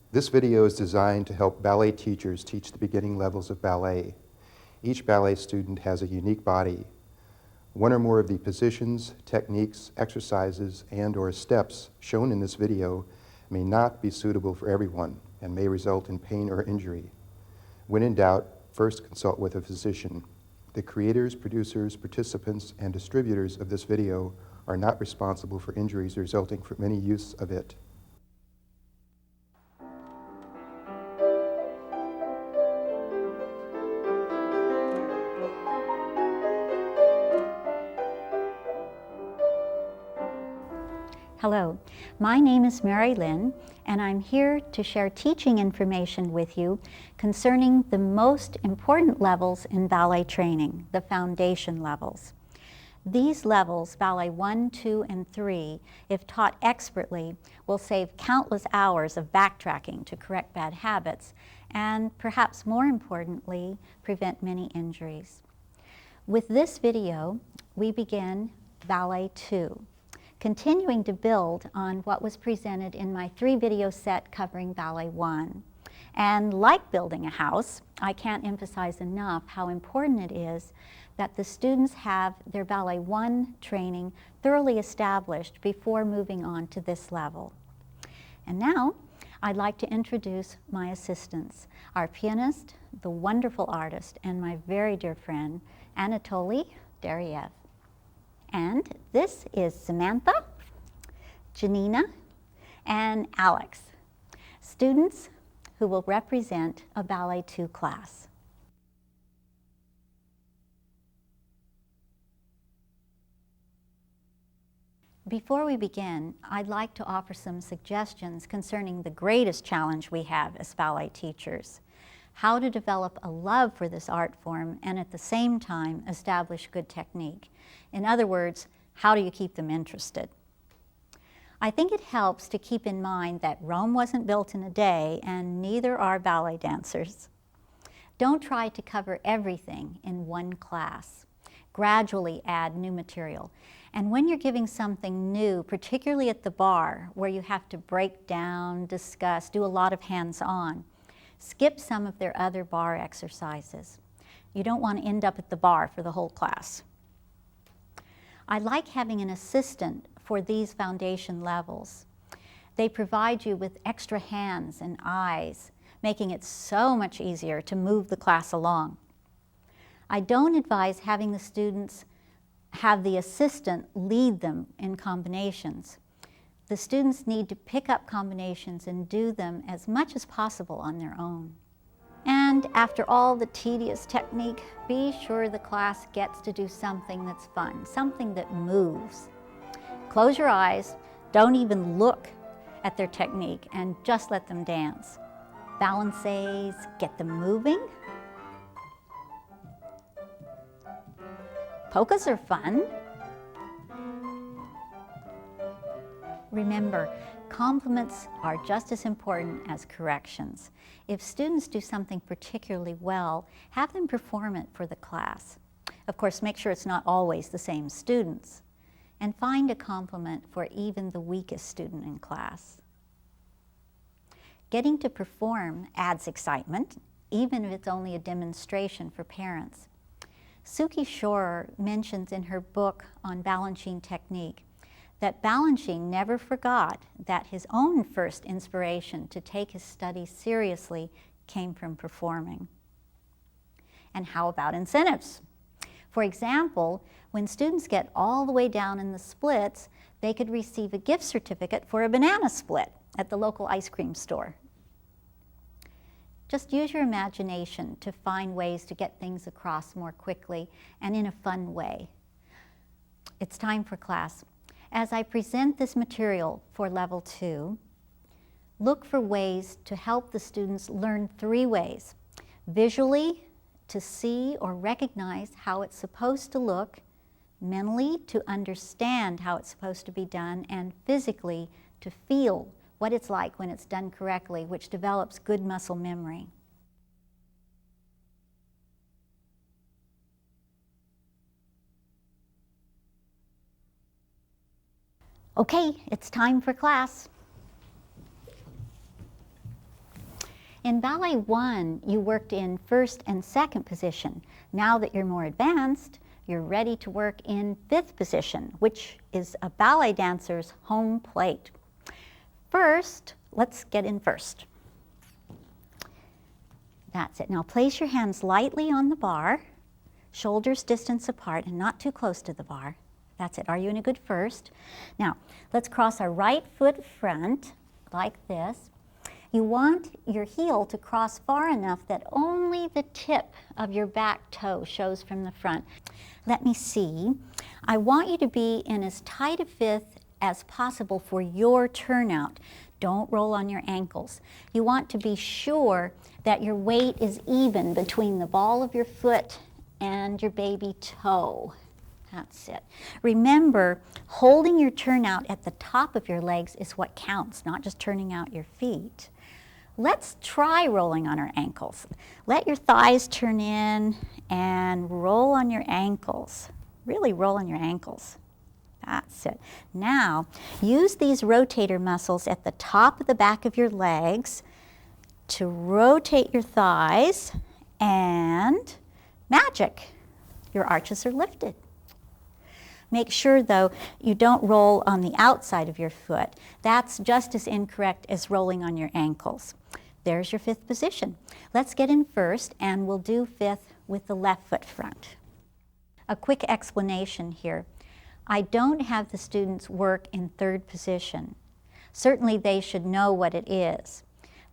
This video is designed to help ballet teachers teach the beginning levels of ballet. Each ballet student has a unique body. One or more of the positions, techniques, exercises, and/or steps shown in this video may not be suitable for everyone and may result in pain or injury. When in doubt, first consult with a physician. The creators, producers, participants, and distributors of this video are not responsible for injuries resulting from any use of it. Hello, my name is Lynn, and I'm here to share teaching information with you concerning the most important levels in ballet training, the foundation levels. These levels, ballet 1, 2, and 3, if taught expertly, will save countless hours of backtracking to correct bad habits, and perhaps more importantly, prevent many injuries. With this video, we begin ballet 2. Continuing to build on what was presented in my 3-video set covering ballet 1. And like building a house, I can't emphasize enough how important it is that the students have their ballet 1 training thoroughly established before moving on to this level. And now, I'd like to introduce my assistants, our pianist, the wonderful artist, and my very dear friend, Anatoly Daryev. And this is Samantha, Janina, and Alex, students who will represent a Ballet 2 class. Before we begin, I'd like to offer some suggestions concerning the greatest challenge we have as ballet teachers: how to develop a love for this art form and at the same time establish good technique. In other words, how do you keep them interested? I think it helps to keep in mind that Rome wasn't built in a day, and neither are ballet dancers. Don't try to cover everything in one class. Gradually add new material. And when you're giving something new, particularly at the barre, where you have to break down, discuss, do a lot of hands-on, skip some of their other barre exercises. You don't want to end up at the barre for the whole class. I like having an assistant for these foundation levels. They provide you with extra hands and eyes, making it so much easier to move the class along. I don't advise having the students have the assistant lead them in combinations. The students need to pick up combinations and do them as much as possible on their own. And after all the tedious technique, be sure the class gets to do something that's fun, something that moves. Close your eyes, don't even look at their technique, and just let them dance. Balancés, get them moving. Polkas are fun. Remember, compliments are just as important as corrections. If students do something particularly well, have them perform it for the class. Of course, make sure it's not always the same students. And find a compliment for even the weakest student in class. Getting to perform adds excitement, even if it's only a demonstration for parents. Suki Shorer mentions in her book on Valentine technique that Valentine never forgot that his own first inspiration to take his studies seriously came from performing. And how about incentives? For example, when students get all the way down in the splits, they could receive a gift certificate for a banana split at the local ice cream store. Just use your imagination to find ways to get things across more quickly and in a fun way. It's time for class. As I present this material for level 2, look for ways to help the students learn 3 ways: visually, to see or recognize how it's supposed to look; mentally, to understand how it's supposed to be done; and physically, to feel what it's like when it's done correctly, which develops good muscle memory. Okay, it's time for class. In Ballet 1, you worked in first and second position. Now that you're more advanced, you're ready to work in fifth position, which is a ballet dancer's home plate. First, let's get in first. That's it. Now place your hands lightly on the bar, shoulders distance apart and not too close to the bar. That's it. Are you in a good first? Now, let's cross our right foot front like this. You want your heel to cross far enough that only the tip of your back toe shows from the front. Let me see. I want you to be in as tight a fifth as possible for your turnout. Don't roll on your ankles. You want to be sure that your weight is even between the ball of your foot and your baby toe. That's it. Remember, holding your turnout at the top of your legs is what counts, not just turning out your feet. Let's try rolling on our ankles. Let your thighs turn in and roll on your ankles. Really roll on your ankles. That's it. Now, use these rotator muscles at the top of the back of your legs to rotate your thighs, and magic, your arches are lifted. Make sure, though, you don't roll on the outside of your foot. That's just as incorrect as rolling on your ankles. There's your fifth position. Let's get in first, and we'll do fifth with the left foot front. A quick explanation here. I don't have the students work in third position. Certainly they should know what it is.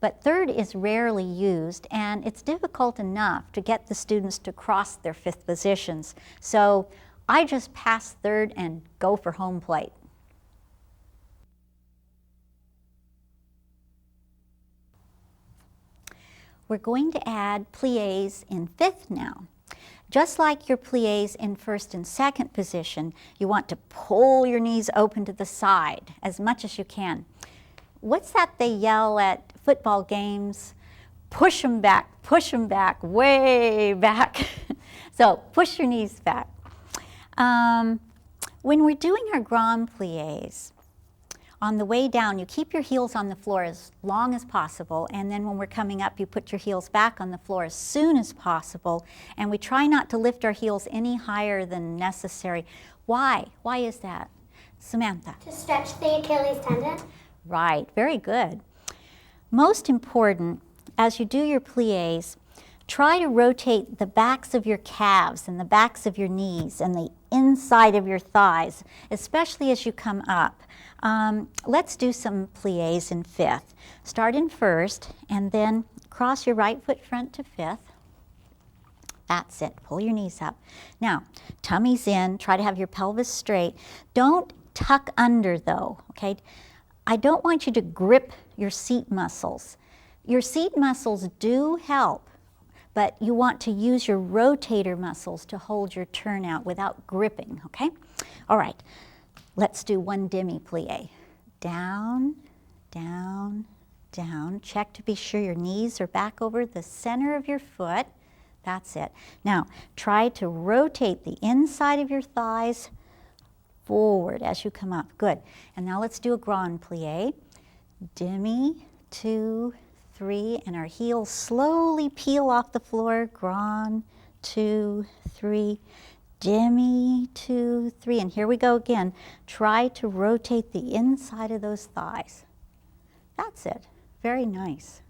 But third is rarely used, and it's difficult enough to get the students to cross their fifth positions. So I just pass third and go for home plate. We're going to add pliés in fifth now. Just like your pliés in first and second position, you want to pull your knees open to the side as much as you can. What's that they yell at football games? Push them back, way back. So push your knees back. When we're doing our grand pliés, on the way down, you keep your heels on the floor as long as possible, and then when we're coming up, you put your heels back on the floor as soon as possible, and we try not to lift our heels any higher than necessary. Why? Why is that? Samantha? To stretch the Achilles tendon. Right, very good. Most important, as you do your pliés, try to rotate the backs of your calves and the backs of your knees and the inside of your thighs, especially as you come up. Let's do some pliés in fifth. Start in first and then cross your right foot front to fifth. That's it. Pull your knees up. Now, tummy's in. Try to have your pelvis straight. Don't tuck under though, okay? I don't want you to grip your seat muscles. Your seat muscles do help, but you want to use your rotator muscles to hold your turnout without gripping, okay? All right, let's do one demi-plié. Down, down, down. Check to be sure your knees are back over the center of your foot. That's it. Now, try to rotate the inside of your thighs forward as you come up. Good. And now let's do a grand plié. Demi, 2, 3, and our heels slowly peel off the floor. Grand, 2, 3, demi, 2, 3, and here we go again. Try to rotate the inside of those thighs. That's it. Very nice.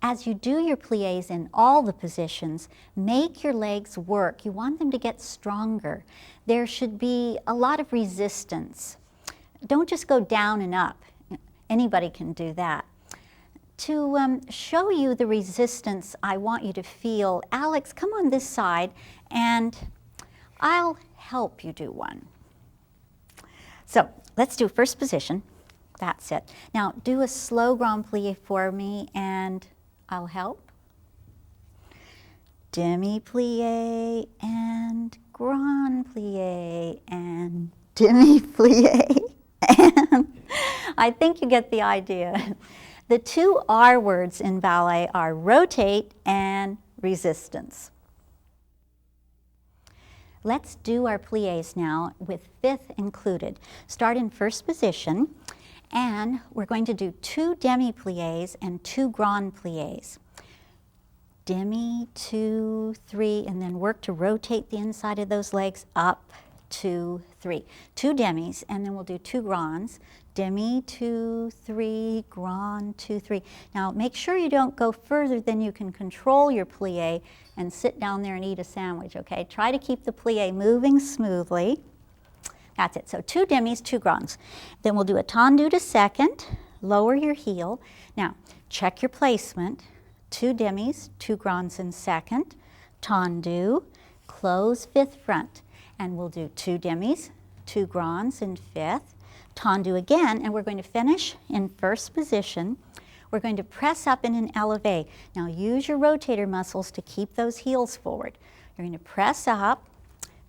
As you do your pliés in all the positions, make your legs work. You want them to get stronger. There should be a lot of resistance. Don't just go down and up. Anybody can do that. To show you the resistance I want you to feel, Alex, come on this side and I'll help you do one. So let's do first position. That's it. Now do a slow grand plié for me and I'll help. Demi-plié and grand plié and demi-plié. And I think you get the idea. The two R words in ballet are rotate and resistance. Let's do our pliés now with fifth included. Start in first position And we're going to do 2 demi-pliés and 2 grand pliés. Demi, 2, 3, and then work to rotate the inside of those legs up, 2, 3. 2 demis, and then we'll do 2 grands. Demi, 2, 3, grand, 2, 3. Now make sure you don't go further than you can control your plié and sit down there and eat a sandwich, okay? Try to keep the plié moving smoothly. That's it. So 2 demis, 2 grands. Then we'll do a tendu to second, lower your heel. Now check your placement. 2 demis, 2 grands in second, tendu, close 5th front. And we'll do 2 demis, 2 grands in 5th, tendu again, and we're going to finish in first position. We're going to press up in an elevée. Now use your rotator muscles to keep those heels forward. You're going to press up,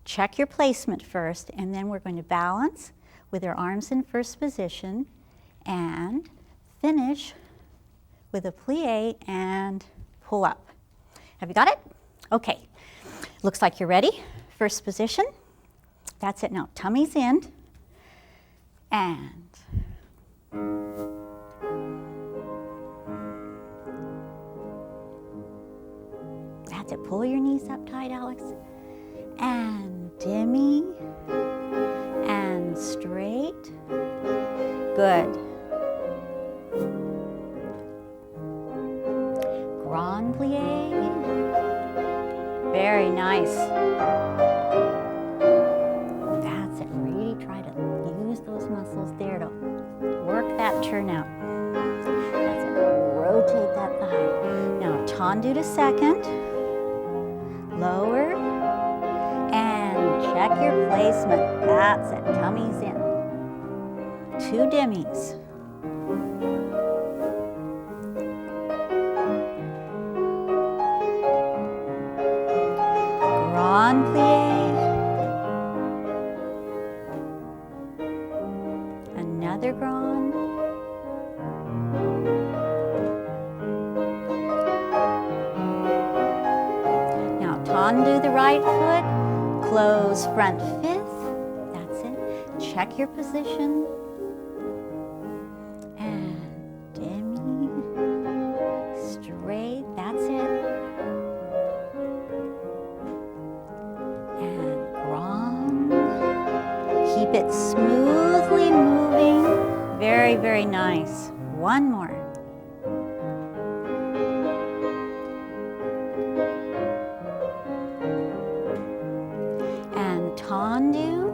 check your placement first, and then we're going to balance with our arms in first position and finish with a plié and pull up. Have you got it? Okay. Looks like you're ready. First position. That's it. Now tummy's in. And that's it. Pull your knees up tight, Alex. And demi. And straight. Good. Grand plié. Very nice. That's it. Really try to use those muscles there to work that turnout. That's it. Rotate that thigh. Now tendu to second. Lower. And check your placement. That's it. Tummy's in. 2 demis. Grand plié. Another grand. Now tendu the right foot, close front 5th. That's it. Check your position. And demi. Straight. That's it. Keep it smoothly moving. Very, very nice. One more. And tendu,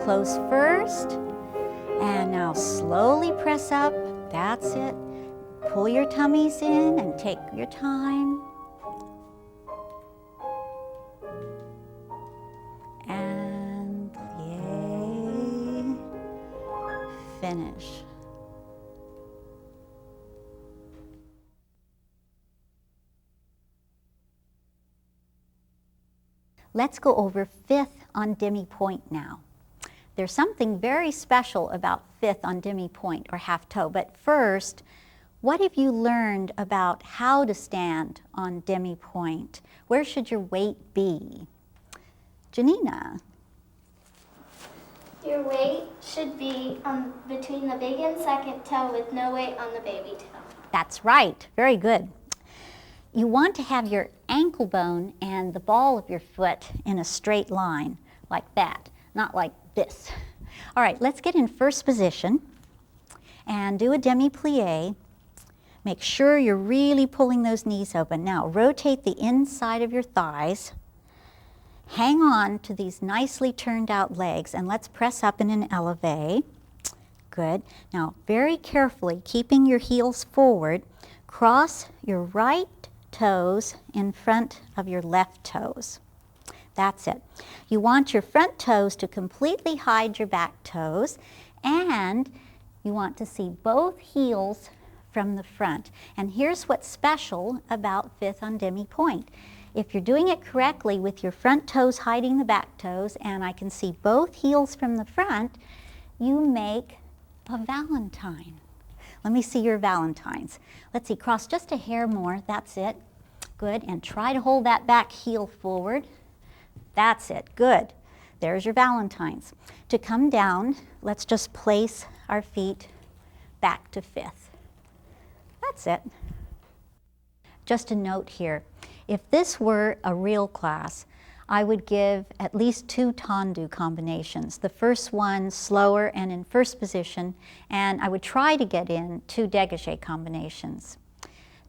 close first. And now slowly press up. That's it. Pull your tummies in and take your time. Finish. Let's go over 5th on demi-pointe now. There's something very special about 5th on demi-pointe or half toe, but first, what have you learned about how to stand on demi-pointe? Where should your weight be? Janina. Your weight should be between the big and second toe with no weight on the baby toe. That's right. Very good. You want to have your ankle bone and the ball of your foot in a straight line, like that, not like this. All right, let's get in first position and do a demi-plié. Make sure you're really pulling those knees open. Now, rotate the inside of your thighs. Hang on to these nicely turned out legs and let's press up in an elevée. Good. Now, very carefully, keeping your heels forward, cross your right toes in front of your left toes. That's it. You want your front toes to completely hide your back toes, and you want to see both heels from the front. And here's what's special about 5th on demi-pointe. If you're doing it correctly with your front toes hiding the back toes, and I can see both heels from the front, you make a Valentine. Let me see your Valentines. Let's see, cross just a hair more, that's it. Good, and try to hold that back heel forward. That's it, good. There's your Valentines. To come down, let's just place our feet back to fifth. That's it. Just a note here, if this were a real class, I would give at least 2 Tendu combinations. The first one slower and in first position, and I would try to get in 2 Dégagés combinations.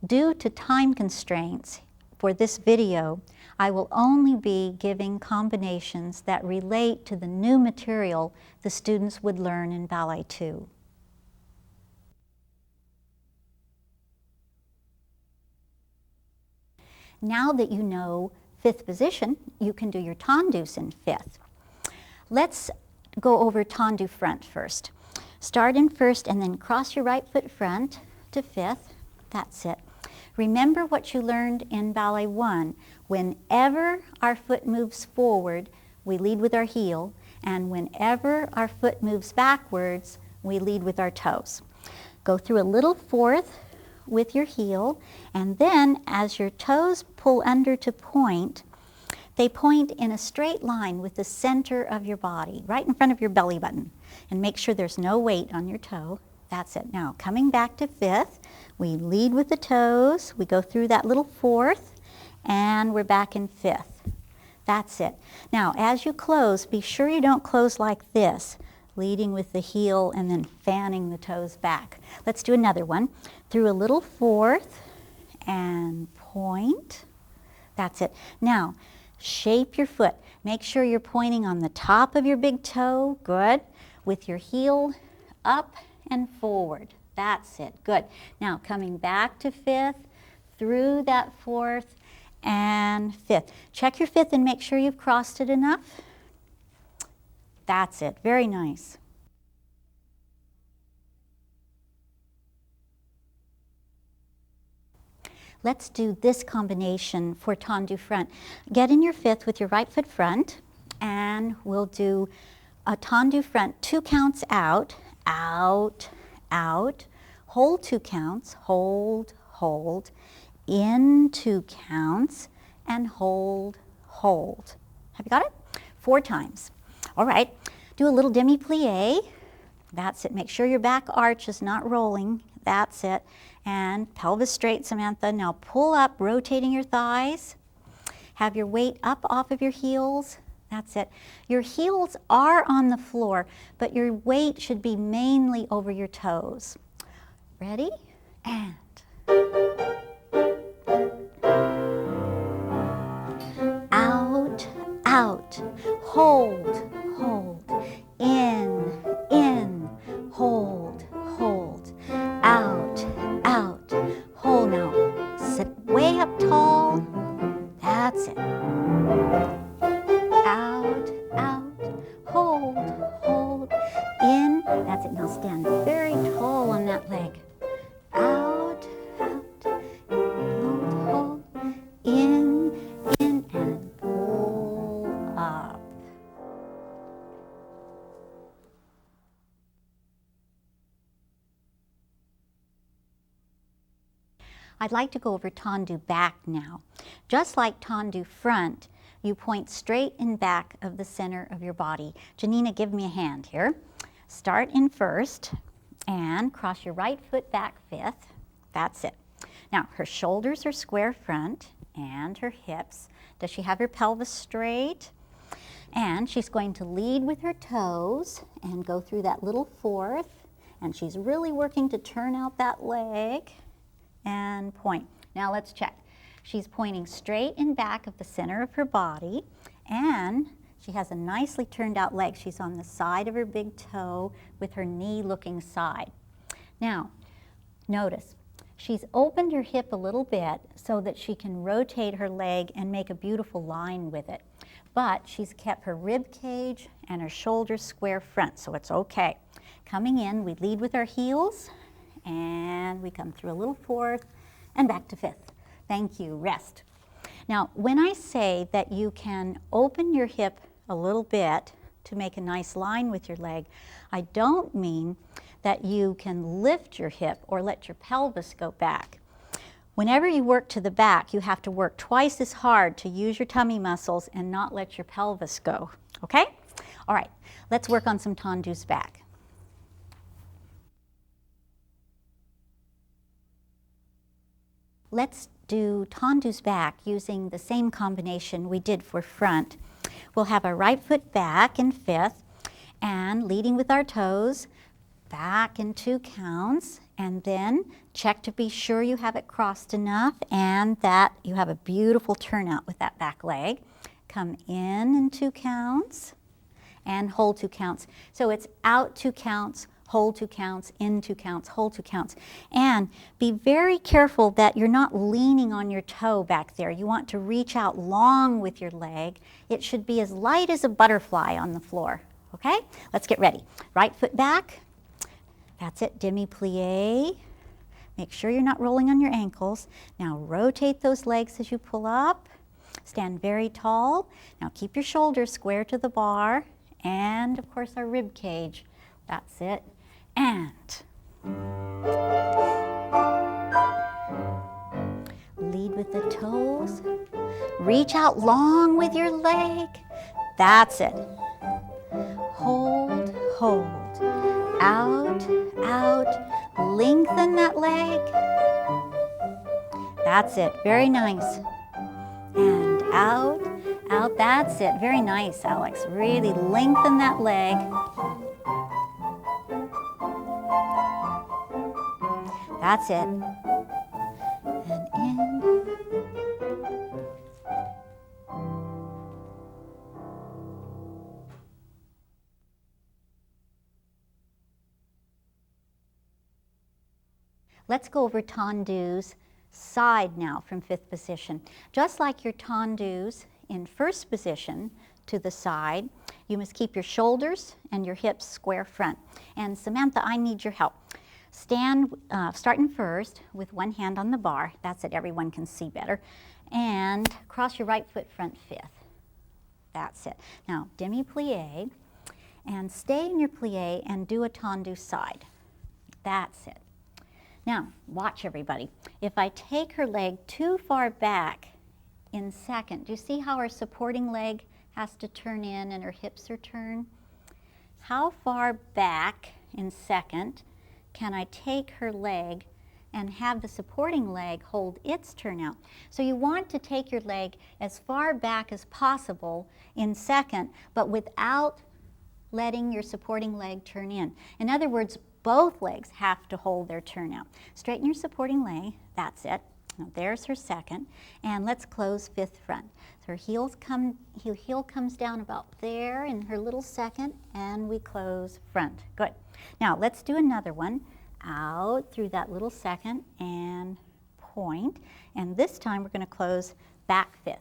Due to time constraints for this video, I will only be giving combinations that relate to the new material the students would learn in Ballet 2. Now that you know fifth position, you can do your Tendus in fifth. Let's go over Tendu front first. Start in first and then cross your right foot front to fifth. That's it. Remember what you learned in Ballet 1. Whenever our foot moves forward, we lead with our heel, and whenever our foot moves backwards, we lead with our toes. Go through a little fourth with your heel, and then as your toes pull under to point, they point in a straight line with the center of your body, right in front of your belly button. And make sure there's no weight on your toe. That's it. Now, coming back to fifth, we lead with the toes, we go through that little fourth, and we're back in fifth. That's it. Now, as you close, be sure you don't close like this, leading with the heel and then fanning the toes back. Let's do another one. Through a little fourth and point. That's it. Now, shape your foot. Make sure you're pointing on the top of your big toe. Good. With your heel up and forward. That's it. Good. Now, coming back to fifth, through that fourth and fifth. Check your fifth and make sure you've crossed it enough. That's it. Very nice. Let's do this combination for Tendu front. Get in your fifth with your right foot front, and we'll do a Tendu front 2 counts out, out, out, hold 2 counts, hold, hold, in 2 counts, and hold, hold. Have you got it? 4 times. All right, do a little demi-plie. That's it. Make sure your back arch is not rolling. That's it. And pelvis straight, Samantha. Now pull up, rotating your thighs. Have your weight up off of your heels. That's it. Your heels are on the floor, but your weight should be mainly over your toes. Ready? And. Out, out. Hold, hold. In, hold, hold. Out, out. Hold now. Sit way up tall. That's it. Out, out. Hold, hold. In. That's it. Now stand very tall on that leg. Out, out. Hold, hold. In, and pull up. I'd like to go over Tendu back now. Just like Tendu front, you point straight in back of the center of your body. Janina, give me a hand here. Start in first and cross your right foot back fifth. That's it. Now, her shoulders are square front and her hips. Does she have her pelvis straight? And she's going to lead with her toes and go through that little fourth. And she's really working to turn out that leg and point. Now let's check. She's pointing straight in back of the center of her body, and she has a nicely turned out leg. She's on the side of her big toe with her knee looking side. Now, notice, she's opened her hip a little bit so that she can rotate her leg and make a beautiful line with it. But she's kept her rib cage and her shoulders square front, so it's okay. Coming in, we lead with our heels, and we come through a little fourth and back to fifth. Thank you. Rest. Now, when I say that you can open your hip a little bit to make a nice line with your leg, I don't mean that you can lift your hip or let your pelvis go back. Whenever you work to the back, you have to work twice as hard to use your tummy muscles and not let your pelvis go. Okay? All right, let's work on some Tendus back. Let's do Tendus back using the same combination we did for front. We'll have our right foot back in 5th and leading with our toes, back in 2 counts, and then check to be sure you have it crossed enough and that you have a beautiful turnout with that back leg. Come in 2 counts and hold 2 counts. So it's out 2 counts, hold 2 counts, in 2 counts, hold 2 counts. And be very careful that you're not leaning on your toe back there. You want to reach out long with your leg. It should be as light as a butterfly on the floor. Okay? Let's get ready. Right foot back. That's it, demi-plie. Make sure you're not rolling on your ankles. Now rotate those legs as you pull up. Stand very tall. Now keep your shoulders square to the bar. And of course our rib cage. That's it. And lead with the toes. Reach out long with your leg. That's it. Hold, hold. Out, out. Lengthen that leg. That's it. Very nice. And out, out. That's it. Very nice, Alex. Really lengthen that leg. That's it. And in. Let's go over Tendus side now from 5th position. Just like your Tendus in 1st position to the side, you must keep your shoulders and your hips square front. And Samantha, I need your help. Stand, starting first with one hand on the bar. That's it, everyone can see better. And cross your right foot front 5th. That's it. Now, demi-plie, and stay in your plie and do a tendu side. That's it. Now, watch everybody. If I take her leg too far back in 2nd, do you see how her supporting leg has to turn in and her hips are turned? How far back in 2nd can I take her leg and have the supporting leg hold its turnout? So you want to take your leg as far back as possible in 2nd, but without letting your supporting leg turn in. In other words, both legs have to hold their turnout. Straighten your supporting leg, that's it. Now there's her 2nd, and let's close 5th front. So her heel comes down about there in her little 2nd, and we close front. Good. Now let's do another one. Out through that little 2nd and point, and this time we're going to close back 5th.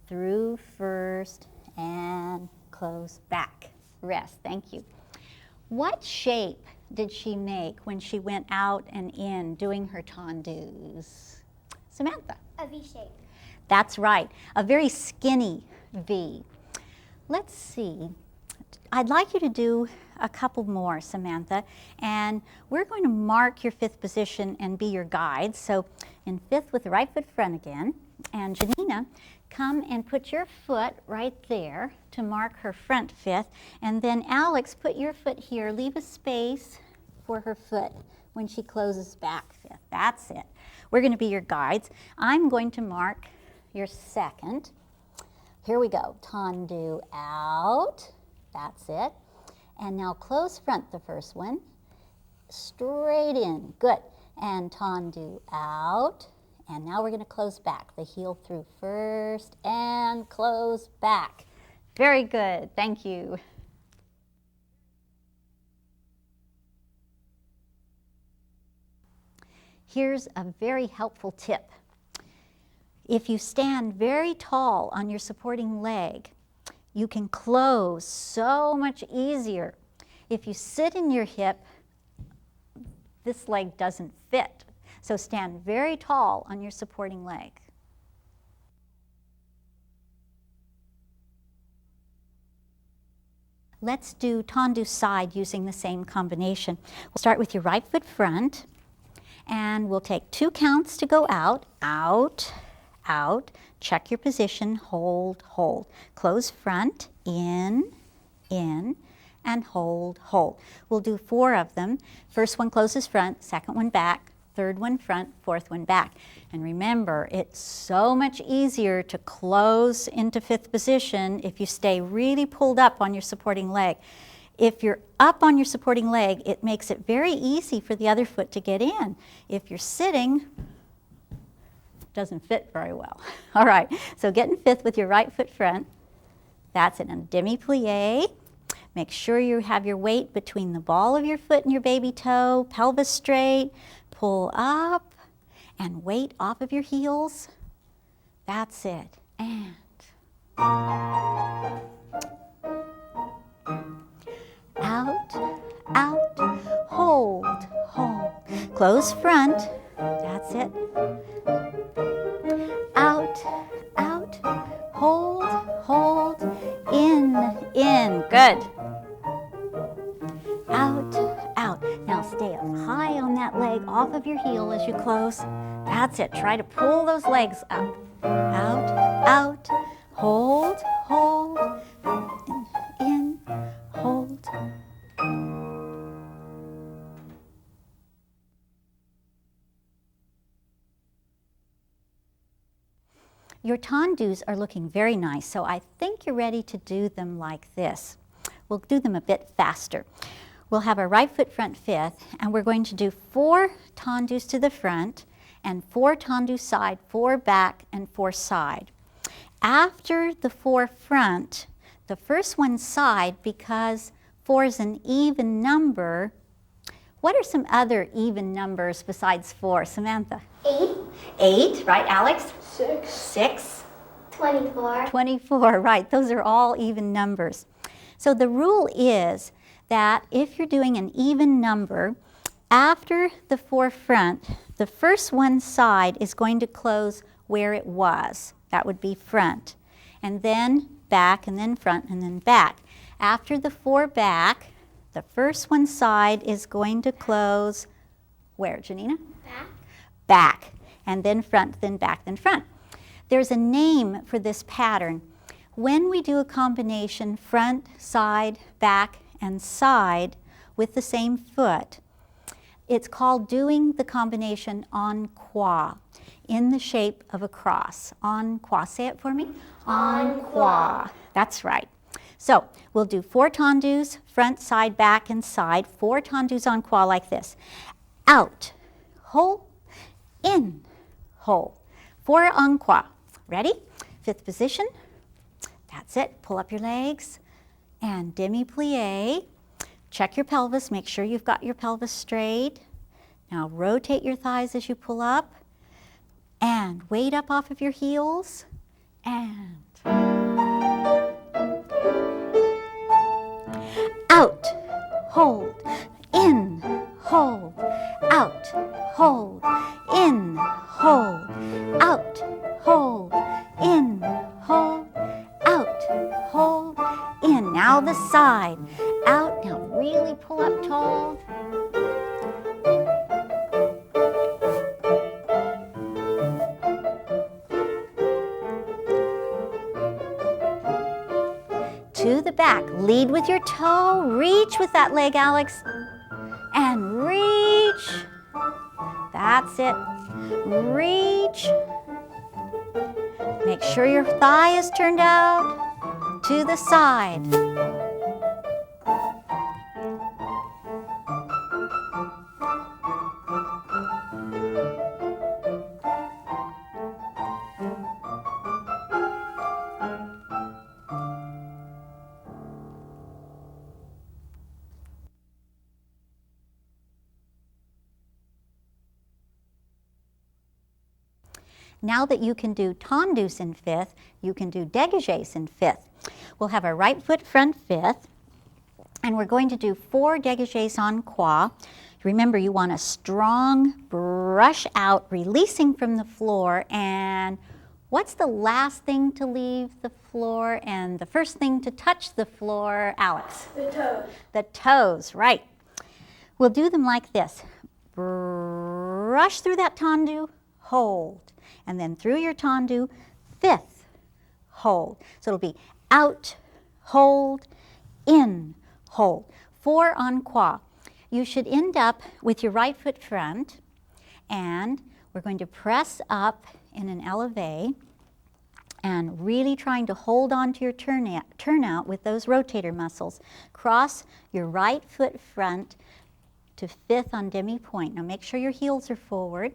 Through 1st and close back. Rest, thank you. What shape did she make when she went out and in doing her tendus? Samantha? A V shape. That's right, a very skinny V. Let's see, I'd like you to do a couple more, Samantha, and we're going to mark your 5th position and be your guide. So in 5th with the right foot front again, and Janina, come and put your foot right there to mark her front 5th, and then Alex, put your foot here, leave a space for her foot when she closes back 5th. That's it. We're going to be your guides. I'm going to mark your 2nd. Here we go. Tendu out. That's it. And now close front the 1st one. Straight in. Good. And tendu out. And now we're going to close back. The heel through 1st and close back. Very good. Thank you. Here's a very helpful tip. If you stand very tall on your supporting leg, you can close so much easier. If you sit in your hip, this leg doesn't fit. So stand very tall on your supporting leg. Let's do tendu side using the same combination. We'll start with your right foot front, and we'll take 2 counts to go out, out, out. Check your position, hold, hold. Close front, in, and hold, hold. We'll do 4 of them. First one closes front, 2nd one back, third one front, fourth one back. And remember, it's so much easier to close into fifth position if you stay really pulled up on your supporting leg. If you're up on your supporting leg, it makes it very easy for the other foot to get in. If you're sitting, it doesn't fit very well. All right, so get in fifth with your right foot front. That's it, and demi-plie. Make sure you have your weight between the ball of your foot and your baby toe, pelvis straight, pull up, and weight off of your heels. That's it, and out, out, hold, hold. Close front, that's it. Out, out, hold, hold, in, good. Out, out. Now stay up high on that leg off of your heel as you close. That's it. Try to pull those legs up. Out, out, hold, hold, in, hold. Your tendus are looking very nice, so I think you're ready to do them like this. We'll do them a bit faster. We'll have our right foot front fifth, and we're going to do 4 tendus to the front, and 4 tendus side, 4 back, and 4 side. After the 4 front, the first one side, because 4 is an even number. What are some other even numbers besides 4, Samantha? 8. 8, right, Alex? 6. 6. 24. 24, right. Those are all even numbers. So the rule is that if you're doing an even number, after the 4 front, the first one side is going to close where it was. That would be front. And then back, and then front, and then back. After the 4 back, the first one side is going to close where, Janina? Back. Back. And then front, then back, then front. There's a name for this pattern. When we do a combination front, side, back, and side with the same foot, it's called doing the combination en croix, in the shape of a cross. En croix. Say it for me. En croix. That's right. So we'll do 4 tendus, front, side, back, and side. 4 tendus en croix like this. Out, hold, in, hold. 4 en croix. Ready? Fifth position. That's it. Pull up your legs and demi-plie. Check your pelvis. Make sure you've got your pelvis straight. Now rotate your thighs as you pull up and weight up off of your heels and out, hold, in, hold, out, hold, in, hold, out, hold, in, hold, out, hold, in. Now the side, out, now really pull up tall. To the back, lead with your toe, reach with that leg, Alex, and reach. That's it, reach. Make sure your thigh is turned out to the side. Now that you can do tendus in fifth, you can do dégagés in fifth. We'll have our right foot front fifth, and we're going to do 4 dégagés en croix. Remember, you want a strong brush out, releasing from the floor, and what's the last thing to leave the floor and the first thing to touch the floor, Alex? The toes. The toes, right. We'll do them like this. Brush through that tendu, hold. And then through your tendu, fifth, hold. So it'll be out, hold, in, hold. 4 en croix. You should end up with your right foot front And we're going to press up in an elevate and really trying to hold on to your turnout with those rotator muscles. Cross your right foot front to 5th on demi-pointe. Now make sure your heels are forward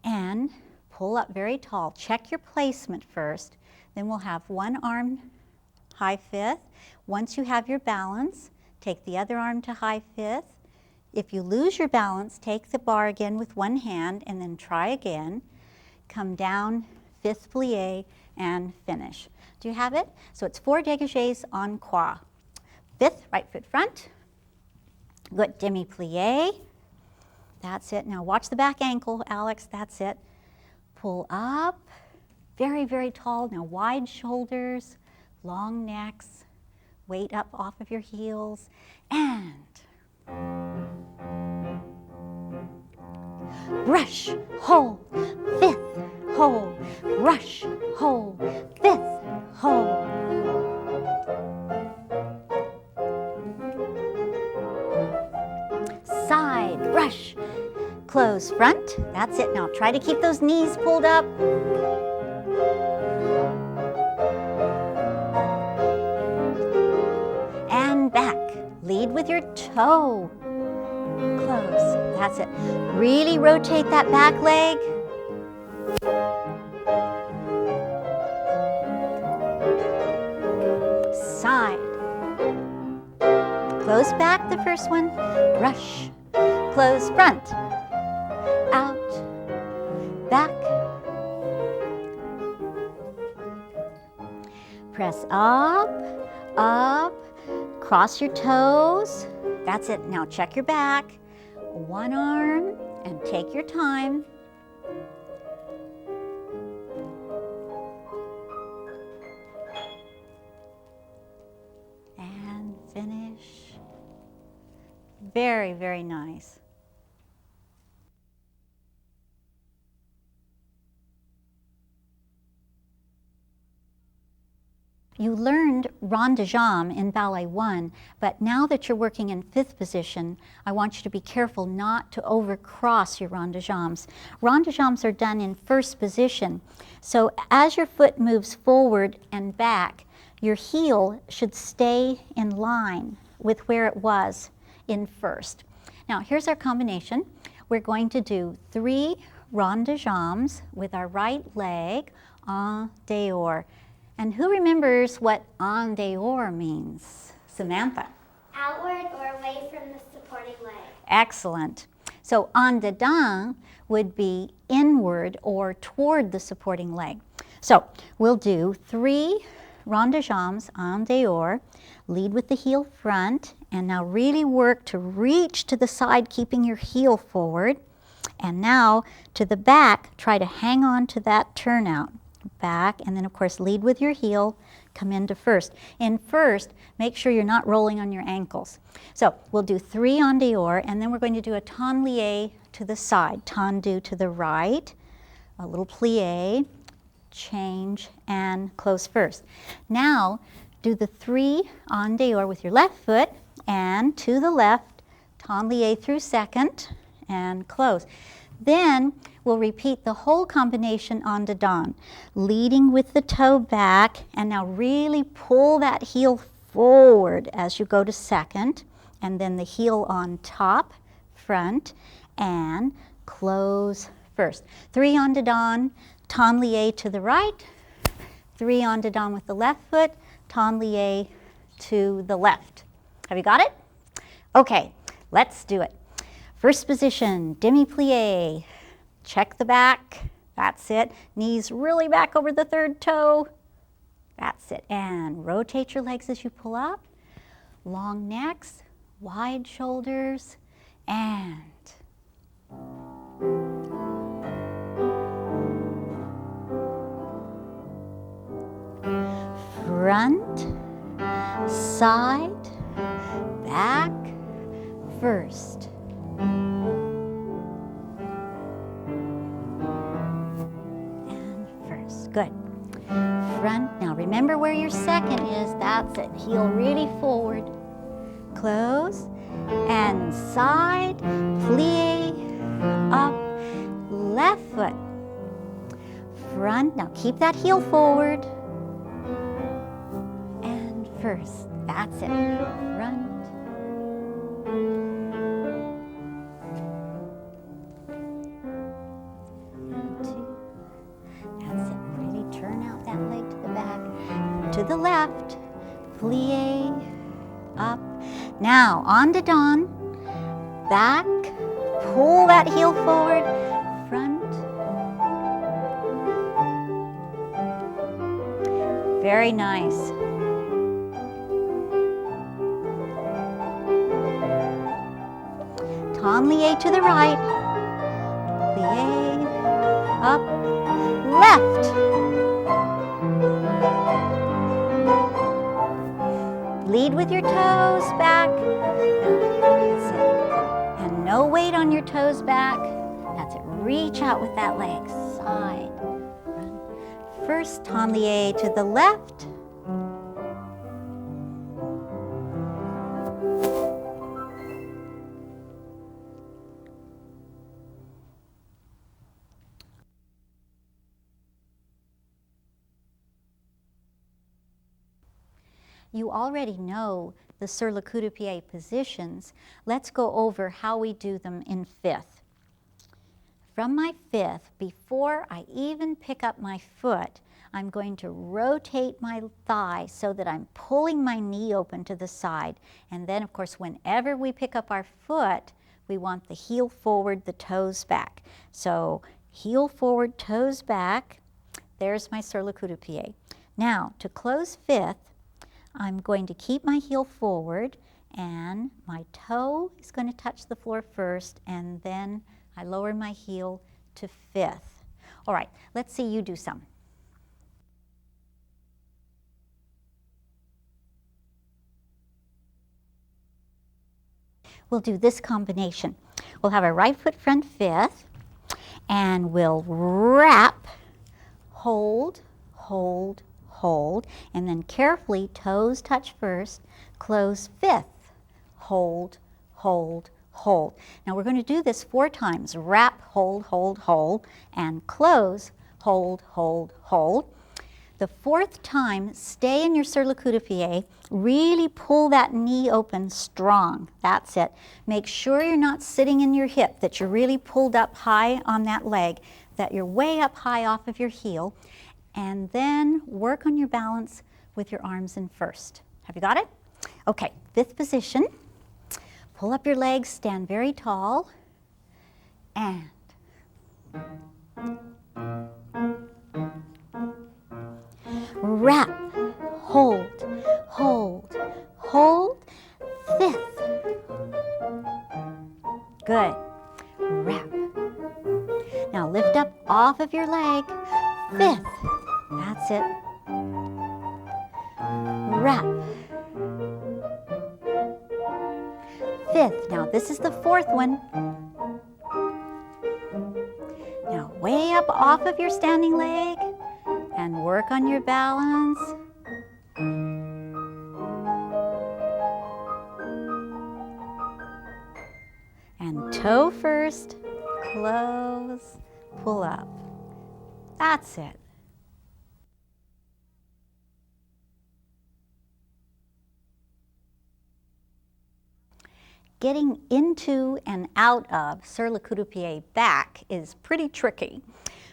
and pull up very tall. Check your placement first. Then we'll have one arm high 5th. Once you have your balance, take the other arm to high 5th. If you lose your balance, take the bar again with one hand and then try again. Come down, 5th plie, and finish. Do you have it? So it's 4 dégagés en croix. 5th, right foot front. Good, demi-plie. That's it. Now watch the back ankle, Alex. That's it. Pull up, very, very tall. Now wide shoulders, long necks, weight up off of your heels, and brush, hold, 5th, hold, brush, hold, 5th, hold. Side, brush, close, front. That's it. Now try to keep those knees pulled up. And back. Lead with your toe. Close. That's it. Really rotate that back leg. Side. Close back, the first one. Brush. Close front. Out. Back. Press up, up. Cross your toes. That's it. Now check your back. One arm and take your time. And finish. Very, very nice. You learned rond de jambe in Ballet 1, but now that you're working in 5th position, I want you to be careful not to overcross your rond de jambes. Rond de jambes are done in 1st position, so as your foot moves forward and back, your heel should stay in line with where it was in 1st. Now here's our combination. We're going to do 3 rond de jambes with our right leg en dehors. And who remembers what en dehors means? Samantha. Outward or away from the supporting leg. Excellent. So en dedans would be inward or toward the supporting leg. So we'll do 3 rond de jambes en dehors. Lead with the heel front, and now really work to reach to the side, keeping your heel forward. And now to the back, try to hang on to that turnout. Back, and then of course lead with your heel, come into 1st. In 1st, make sure you're not rolling on your ankles. So we'll do 3 en dehors, and then we're going to do a tendu to the side, tendu to the right, a little plie, change, and close 1st. Now do the 3 en dehors with your left foot, and to the left, tendu through 2nd, and close. Then we'll repeat the whole combination en dedans, leading with the toe back, and now really pull that heel forward as you go to 2nd, and then the heel on top, front, and close 1st. 3 en dedans, tendu to the right, 3 en dedans with the left foot, tendu to the left. Have you got it? Okay, let's do it. 1st position, demi-plie. Check the back. That's it. Knees really back over the 3rd toe. That's it. And rotate your legs as you pull up. Long necks, wide shoulders, and front, side, back, 1st. And 1st. Good. Front. Now remember where your 2nd is. That's it. Heel really forward. Close. And side. Plie. Up. left foot. Front, now keep that heel forward. And first, that's it. Front. And two. That's it. Really turn out that leg to the back. To the left. Plie. Up. Now, on to Dawn. Back. Pull that heel forward. Front. Very nice. Plie to the right. Plie. Up. Left. Lead with your toes back. That's it. And no weight on your toes back. That's it. Reach out with that leg. Side. First, Tendu to the left. You already know the sur le coup-de-pied positions. Let's go over how we do them in fifth. From my fifth, before I even pick up my foot, I'm going to rotate my thigh so that I'm pulling my knee open to the side. And then, of course, whenever we pick up our foot, we want the heel forward, the toes back. So heel forward, toes back. There's my sur le coup-de-pied. Now, to close fifth, I'm going to keep my heel forward, and my toe is going to touch the floor first, and then I lower my heel to fifth. All right, let's see you do some. We'll do this combination. We'll have our right foot front fifth, and we'll wrap, hold, hold, hold, and then carefully toes touch first, close fifth, hold, hold, hold. Now we're going to do this 4 times. Wrap, hold, hold, hold, and close, hold, hold, hold. The 4th time, stay in your sur le coup-de-pied. Really pull that knee open strong. That's it. Make sure you're not sitting in your hip, that you're really pulled up high on that leg, that you're way up high off of your heel. And then work on your balance with your arms in first. Have you got it? Okay, 5th position. Pull up your legs, stand very tall, and wrap, hold, hold, hold, 5th. Good. Wrap. Now lift up off of your leg, 5th. That's it. Wrap. 5th. Now this is the 4th one. Now way up off of your standing leg and work on your balance. And toe first, close, pull up. That's it. Getting into and out of sur le coup-de-pied back is pretty tricky.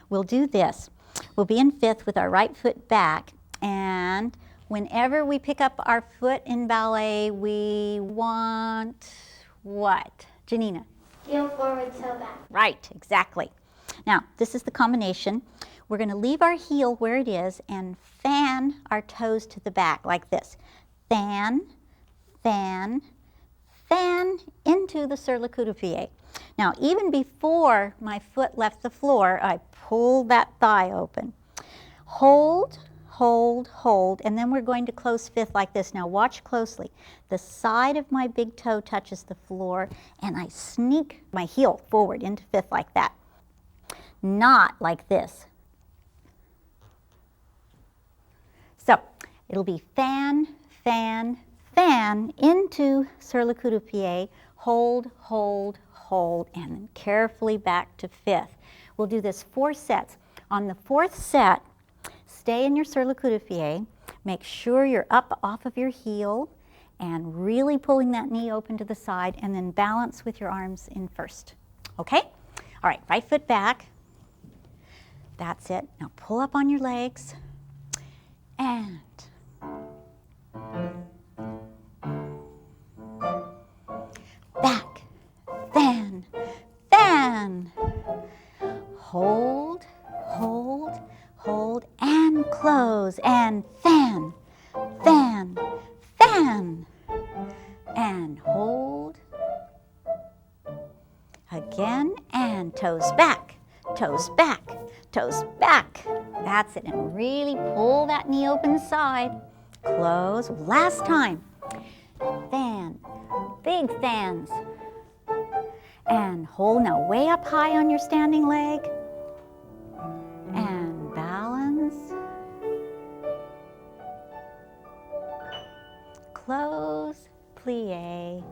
We'll do this. We'll be in 5th with our right foot back, and whenever we pick up our foot in ballet, we want what? Janina? Heel forward, toe back. Right, exactly. Now, this is the combination. We're going to leave our heel where it is and fan our toes to the back like this. Fan, fan, fan into the sur le coup-de-pied. Now, even before my foot left the floor, I pulled that thigh open. Hold, hold, hold, and then we're going to close 5th like this. Now, watch closely. The side of my big toe touches the floor, and I sneak my heel forward into 5th like that. Not like this. So, it'll be fan, fan, fan into sur le coup-de-pied, hold, hold, hold, and then carefully back to 5th. We'll do this 4 sets. On the 4th set, stay in your sur le cou-de-pied. Make sure you're up off of your heel and really pulling that knee open to the side, and then balance with your arms in first. Okay? All right, right foot back. That's it. Now pull up on your legs and back, fan, fan. Hold, hold, hold, and close, and fan, fan, fan, and hold. Again, and toes back, toes back, toes back. That's it, and really pull that knee open side. Close, last time. Fan, big fans. And hold now way up high on your standing leg. And balance. Close, plie.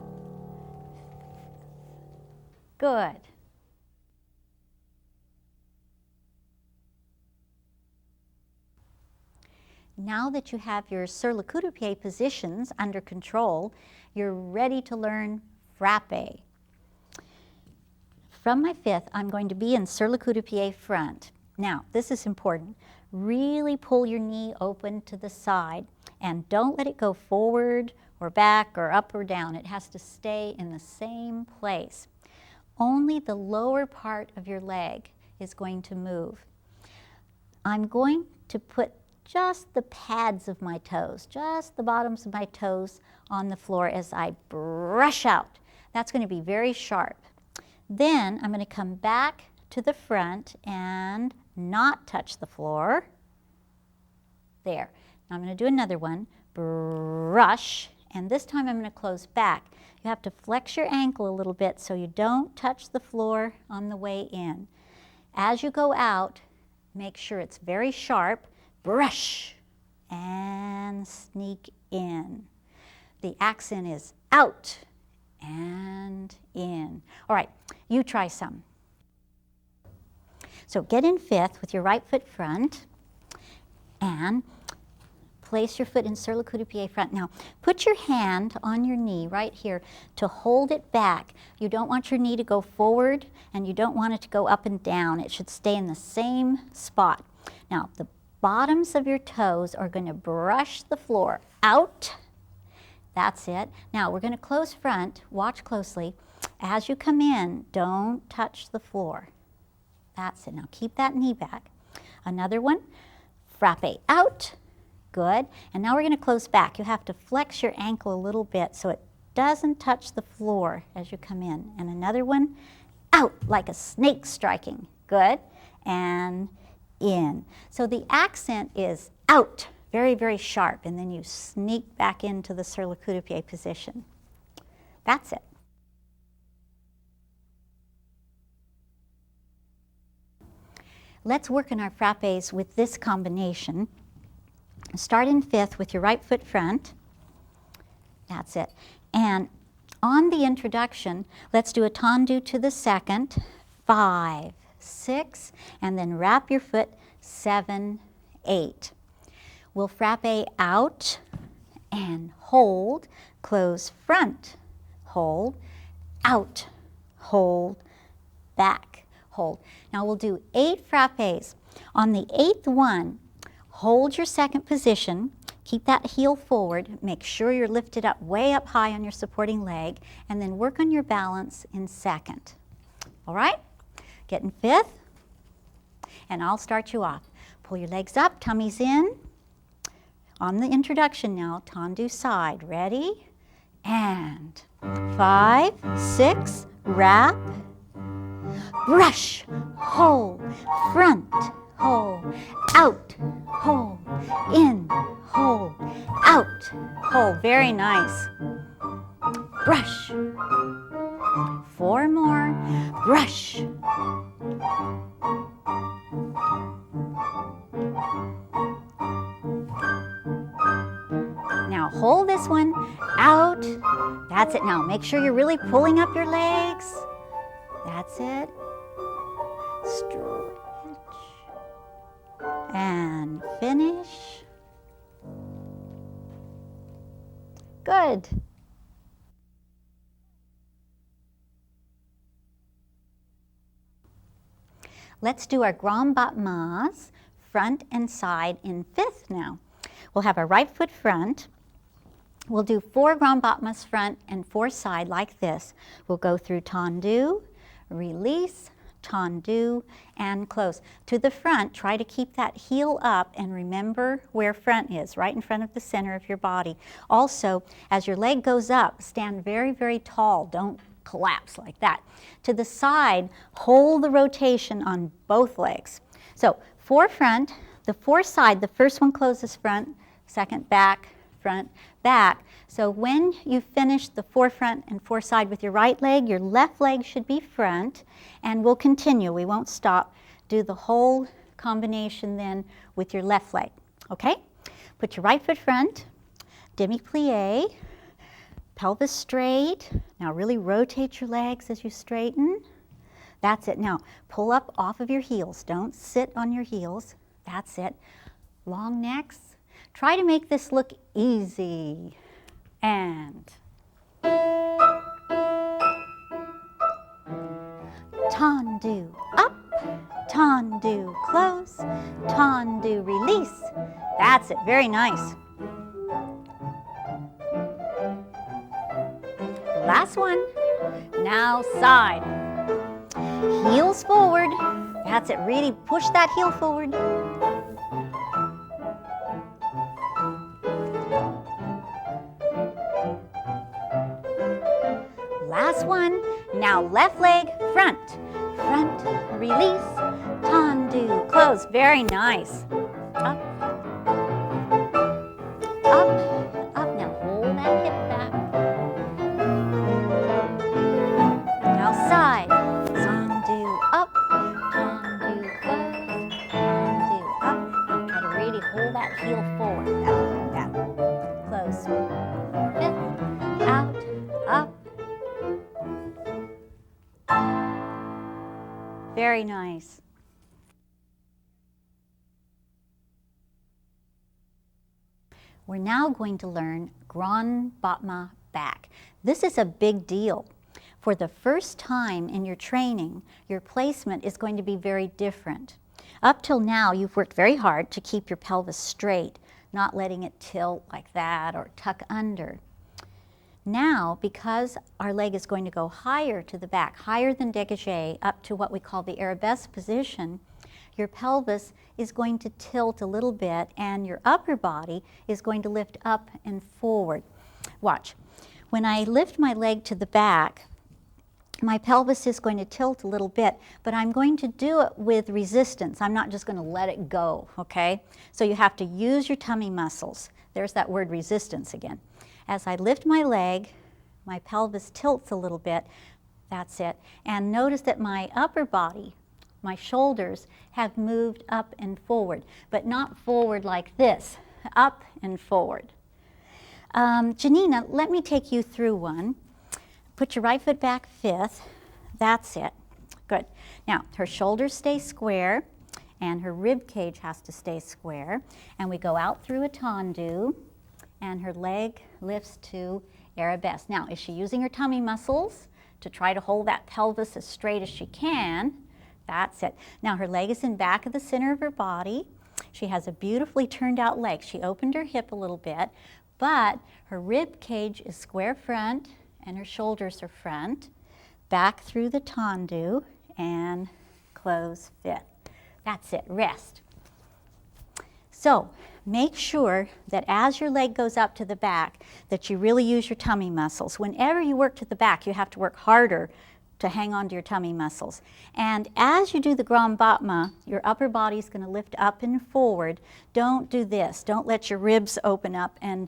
Good. Now that you have your sur le cou-de-pied positions under control, you're ready to learn frappé. From my 5th, I'm going to be in sur le cou-de-pied front. Now, this is important. Really pull your knee open to the side and don't let it go forward or back or up or down. It has to stay in the same place. Only the lower part of your leg is going to move. I'm going to put just the pads of my toes, just the bottoms of my toes on the floor as I brush out. That's going to be very sharp. Then I'm going to come back to the front and not touch the floor. There. Now I'm going to do another one. Brush. And this time I'm going to close back. You have to flex your ankle a little bit so you don't touch the floor on the way in. As you go out, make sure it's very sharp. Brush and sneak in. The accent is out and in. All right, you try some. So get in 5th with your right foot front and place your foot in sur le cou-de-pied front. Now, put your hand on your knee right here to hold it back. You don't want your knee to go forward and you don't want it to go up and down. It should stay in the same spot. Now, the bottoms of your toes are going to brush the floor out. That's it. Now, we're going to close front. Watch closely. As you come in, don't touch the floor. That's it. Now, keep that knee back. Another one. Frappé out. Good. And now we're going to close back. You have to flex your ankle a little bit so it doesn't touch the floor as you come in. And another one, out like a snake striking. Good. And in. So the accent is out, very, very sharp, and then you sneak back into the sur le cou-de-pied position. That's it. Let's work on our frappés with this combination. Start in 5th with your right foot front. That's it. And on the introduction, let's do a tendu to the 2nd, 5, 6, and then wrap your foot 7, 8. We'll frappé out and hold, close front, hold, out, hold, back, hold. Now we'll do 8 frappés. On the 8th one, hold your 2nd position, keep that heel forward, make sure you're lifted up way up high on your supporting leg, and then work on your balance in 2nd. All right? Get in 5th, and I'll start you off. Pull your legs up, tummies in. On the introduction now, tendu side. Ready? And 5, 6, wrap, brush, hold, front, hold, out, hold, in, hold, out, hold. Very nice. Brush. 4 more. Brush. Now hold this one out. That's it. Now make sure you're really pulling up your legs. That's it. Good. Let's do our grand battements, front and side in fifth now. We'll have our right foot front. We'll do 4 grand battements front and 4 side like this. We'll go through tendu, release, tendu, and close. To the front, try to keep that heel up and remember where front is, right in front of the center of your body. Also, as your leg goes up, stand very, very tall. Don't collapse like that. To the side, hold the rotation on both legs. So 4 front, the 4 side, the first one closes front, second back, front, back. So when you finish the 4 front and 4 side with your right leg, your left leg should be front, and we'll continue. We won't stop. Do the whole combination then with your left leg, okay? Put your right foot front, demi-plie, pelvis straight. Now really rotate your legs as you straighten. That's it. Now pull up off of your heels. Don't sit on your heels. That's it. Long necks. Try to make this look easy. And tendu, up, tendu, close, tendu, release. That's it, very nice. Last one. Now side. Heels forward. That's it, really push that heel forward. Last one. Now left leg, front, front, release, tendu, close. Very nice. Up, up, up. Now hold that hip back. Now side. Tendu, up, tendu, close, tendu, up. Now try to really hold that heel forward. That. Close. Fifth, out, up. Very nice. We're now going to learn grand battement back. This is a big deal. For the first time in your training, your placement is going to be very different. Up till now, you've worked very hard to keep your pelvis straight, not letting it tilt like that or tuck under. Now, because our leg is going to go higher to the back, higher than dégagé, up to what we call the arabesque position, your pelvis is going to tilt a little bit and your upper body is going to lift up and forward. Watch. When I lift my leg to the back, my pelvis is going to tilt a little bit, but I'm going to do it with resistance. I'm not just going to let it go, okay? So you have to use your tummy muscles. There's that word resistance again. As I lift my leg, my pelvis tilts a little bit. That's it. And notice that my upper body, my shoulders, have moved up and forward, but not forward like this, up and forward. Janina, let me take you through one. Put your right foot back fifth. That's it. Good. Now, her shoulders stay square, and her rib cage has to stay square. And we go out through a tendu, and her leg lifts to arabesque. Now, is she using her tummy muscles to try to hold that pelvis as straight as she can? That's it. Now, her leg is in back of the center of her body. She has a beautifully turned out leg. She opened her hip a little bit, but her rib cage is square front, and her shoulders are front. Back through the tendu, and close fifth. That's it. Rest. So, make sure that as your leg goes up to the back, that you really use your tummy muscles. Whenever you work to the back, you have to work harder to hang on to your tummy muscles. And as you do the grand battement, your upper body is going to lift up and forward. Don't do this. Don't let your ribs open up and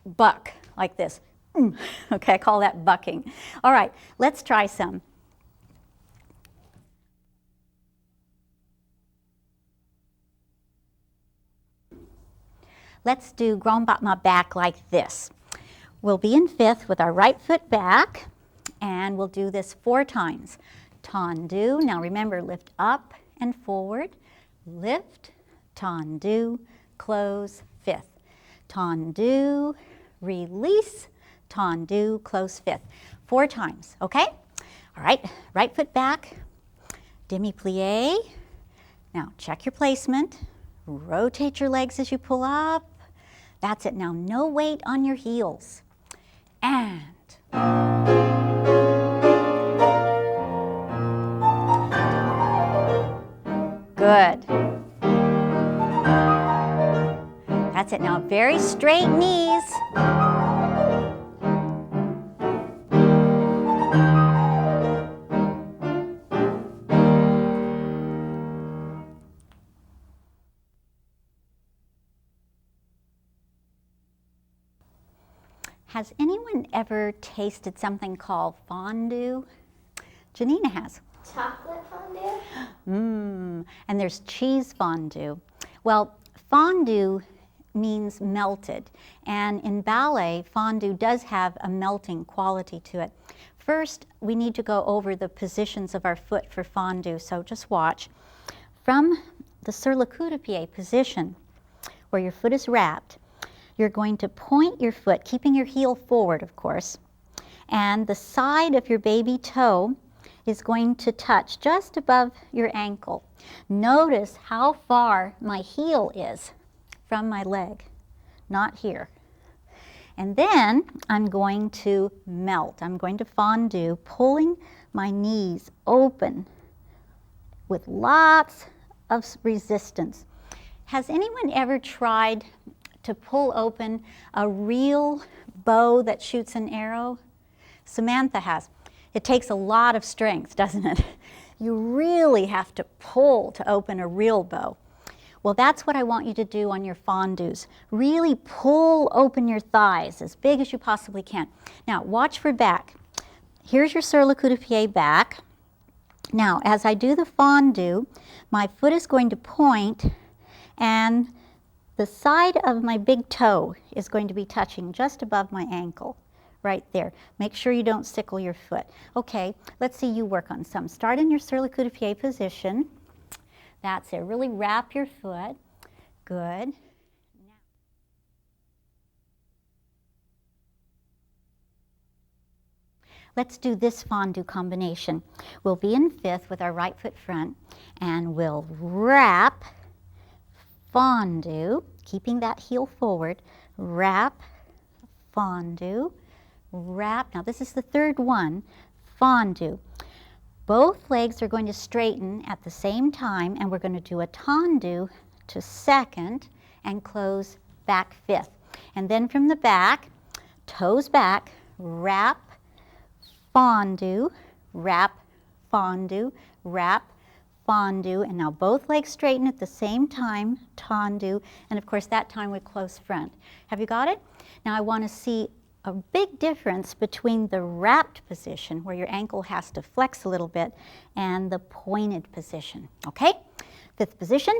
buck like this. Okay, I call that bucking. All right, let's try some. Let's do grand battement back like this. We'll be in fifth with our right foot back, and we'll do this 4 times. Tendu. Now remember, lift up and forward. Lift, tendu, close, fifth. Tendu, release, tendu, close fifth. 4 times, okay? All right, right foot back, demi-plie. Now check your placement. Rotate your legs as you pull up. That's it. Now no weight on your heels. And good. That's it. Now very straight knees. Has anyone ever tasted something called fondue? Janina has. Chocolate fondue? And there's cheese fondue. Well, fondue means melted, and in ballet, fondue does have a melting quality to it. First, we need to go over the positions of our foot for fondue, so just watch. From the sur le COU-DE-PIED position, where your foot is wrapped, you're going to point your foot, keeping your heel forward, of course, and the side of your baby toe is going to touch just above your ankle. Notice how far my heel is from my leg, not here. And then I'm going to melt. I'm going to fondue, pulling my knees open with lots of resistance. Has anyone ever tried to pull open a real bow that shoots an arrow? Samantha has. It takes a lot of strength, doesn't it? You really have to pull to open a real bow. Well, that's what I want you to do on your fondues. Really pull open your thighs as big as you possibly can. Now, watch for back. Here's your sur le COU-DE-PIED back. Now, as I do the fondue, my foot is going to point, and the side of my big toe is going to be touching just above my ankle, right there. Make sure you don't sickle your foot. Okay, let's see you work on some. Start in your sur le COU-DE-PIED position. That's it. Really wrap your foot. Good. Let's do this fondue combination. We'll be in fifth with our right foot front, and we'll wrap, fondue, keeping that heel forward, wrap, fondue, wrap. Now this is the third one, fondue. Both legs are going to straighten at the same time, and we're going to do a tendu to second and close back fifth. And then from the back, toes back, wrap, fondue, wrap, fondue, wrap, fondue, and now both legs straighten at the same time, tendu, and of course that time we close front. Have you got it? Now I want to see a big difference between the wrapped position, where your ankle has to flex a little bit, and the pointed position, okay? Fifth position,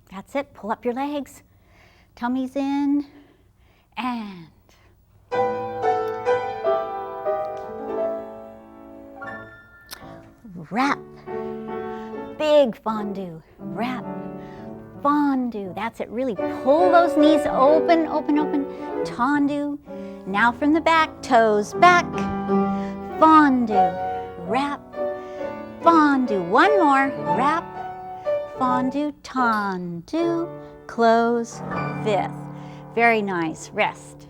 that's it, pull up your legs, tummy's in, and wrap, big fondue, wrap, fondue, that's it, really pull those knees open, open, open, tendu. Now from the back, toes back, fondue, wrap, fondue, one more, wrap, fondue, tendu, close, fifth. Very nice, rest.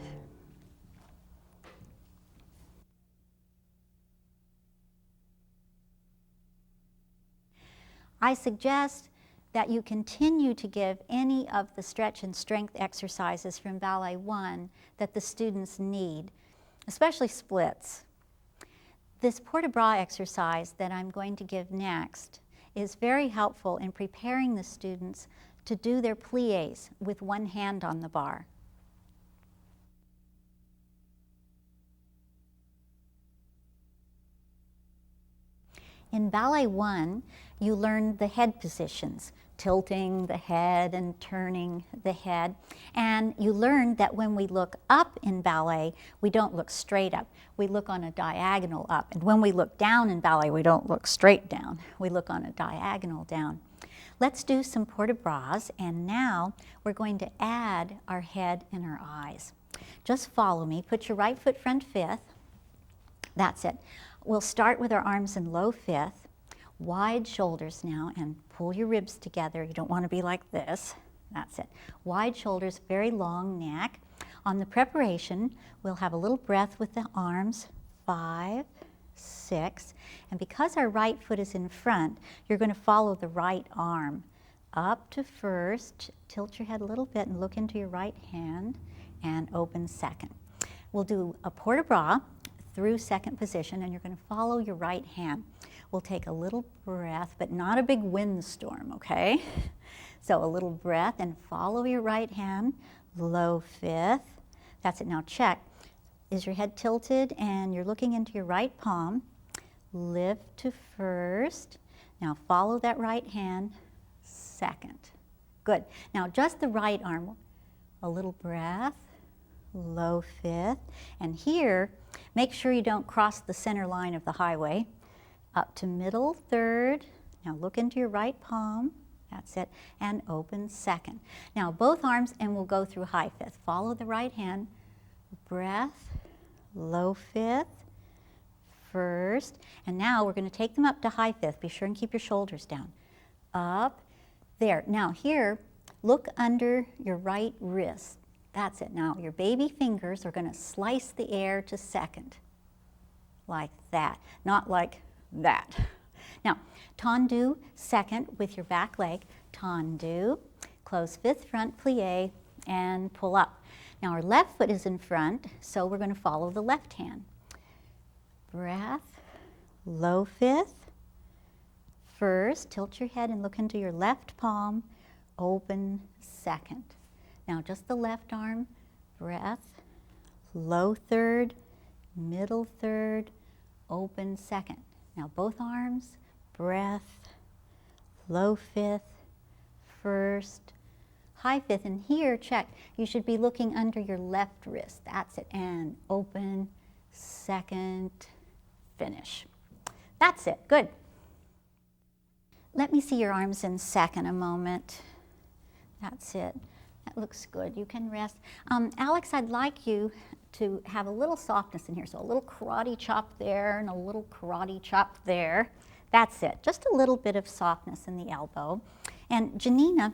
I suggest that you continue to give any of the stretch and strength exercises from Ballet 1 that the students need, especially splits. This port-de-bras exercise that I'm going to give next is very helpful in preparing the students to do their pliés with one hand on the bar. In Ballet 1, you learn the head positions, tilting the head and turning the head. And you learn that when we look up in ballet, we don't look straight up. We look on a diagonal up. And when we look down in ballet, we don't look straight down. We look on a diagonal down. Let's do some port-de-bras, and now we're going to add our head and our eyes. Just follow me. Put your right foot front fifth. That's it. We'll start with our arms in low fifth. Wide shoulders now, and pull your ribs together. You don't want to be like this. That's it. Wide shoulders, very long neck. On the preparation, we'll have a little breath with the arms. 5, 6. And because our right foot is in front, you're going to follow the right arm up to first. Tilt your head a little bit and look into your right hand and open second. We'll do a port de bras through second position, and you're going to follow your right hand. We'll take a little breath, but not a big windstorm, okay? So a little breath and follow your right hand, low fifth. That's it. Now check. Is your head tilted and you're looking into your right palm? Lift to first. Now follow that right hand, second. Good. Now just the right arm. A little breath, low fifth. And here, make sure you don't cross the center line of the highway. Up to middle third. Now look into your right palm. That's it. And open second. Now both arms, and we'll go through high fifth. Follow the right hand. Breath, low fifth, first. And now we're going to take them up to high fifth. Be sure and keep your shoulders down. Up, there. Now here, look under your right wrist. That's it. Now your baby fingers are going to slice the air to second. Like that. Not like that. Now, tendu, second with your back leg. Tendu, close fifth front plie, and pull up. Now our left foot is in front, so we're going to follow the left hand. Breath, low fifth. First, tilt your head and look into your left palm. Open second. Now just the left arm. Breath, low third, middle third, open second. Now both arms, breath, low fifth, first, high fifth. And here, check, you should be looking under your left wrist. That's it. And open, second, finish. That's it. Good. Let me see your arms in second a moment. That's it. That looks good. You can rest. Alex, I'd like you to have a little softness in here. So a little karate chop there and a little karate chop there. That's it. Just a little bit of softness in the elbow. And Janina,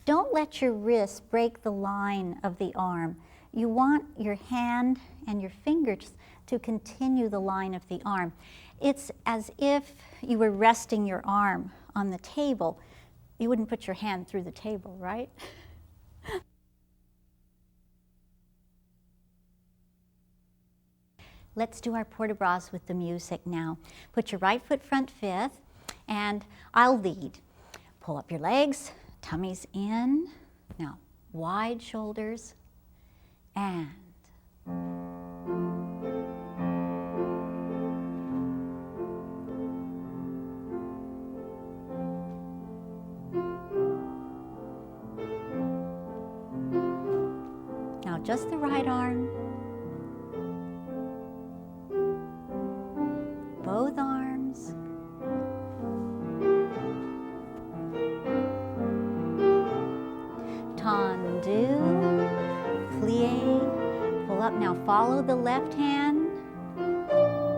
don't let your wrist break the line of the arm. You want your hand and your fingers to continue the line of the arm. It's as if you were resting your arm on the table. You wouldn't put your hand through the table, right? Let's do our port de bras with the music now. Put your right foot front fifth, and I'll lead. Pull up your legs, tummies in. Now, wide shoulders, and now just the right arm. Both arms. Tendu, plie, pull up. Now follow the left hand.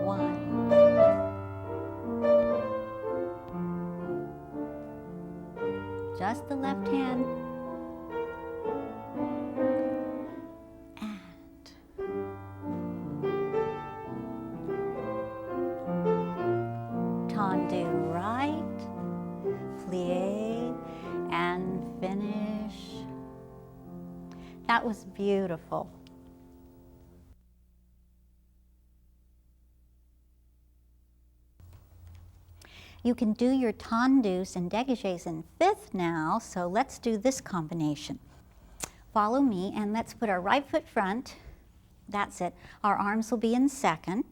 1. Just the left hand. Tendu right, plie, and finish. That was beautiful. You can do your tendus and dégagés in fifth now, so let's do this combination. Follow me, and let's put our right foot front. That's it. Our arms will be in second.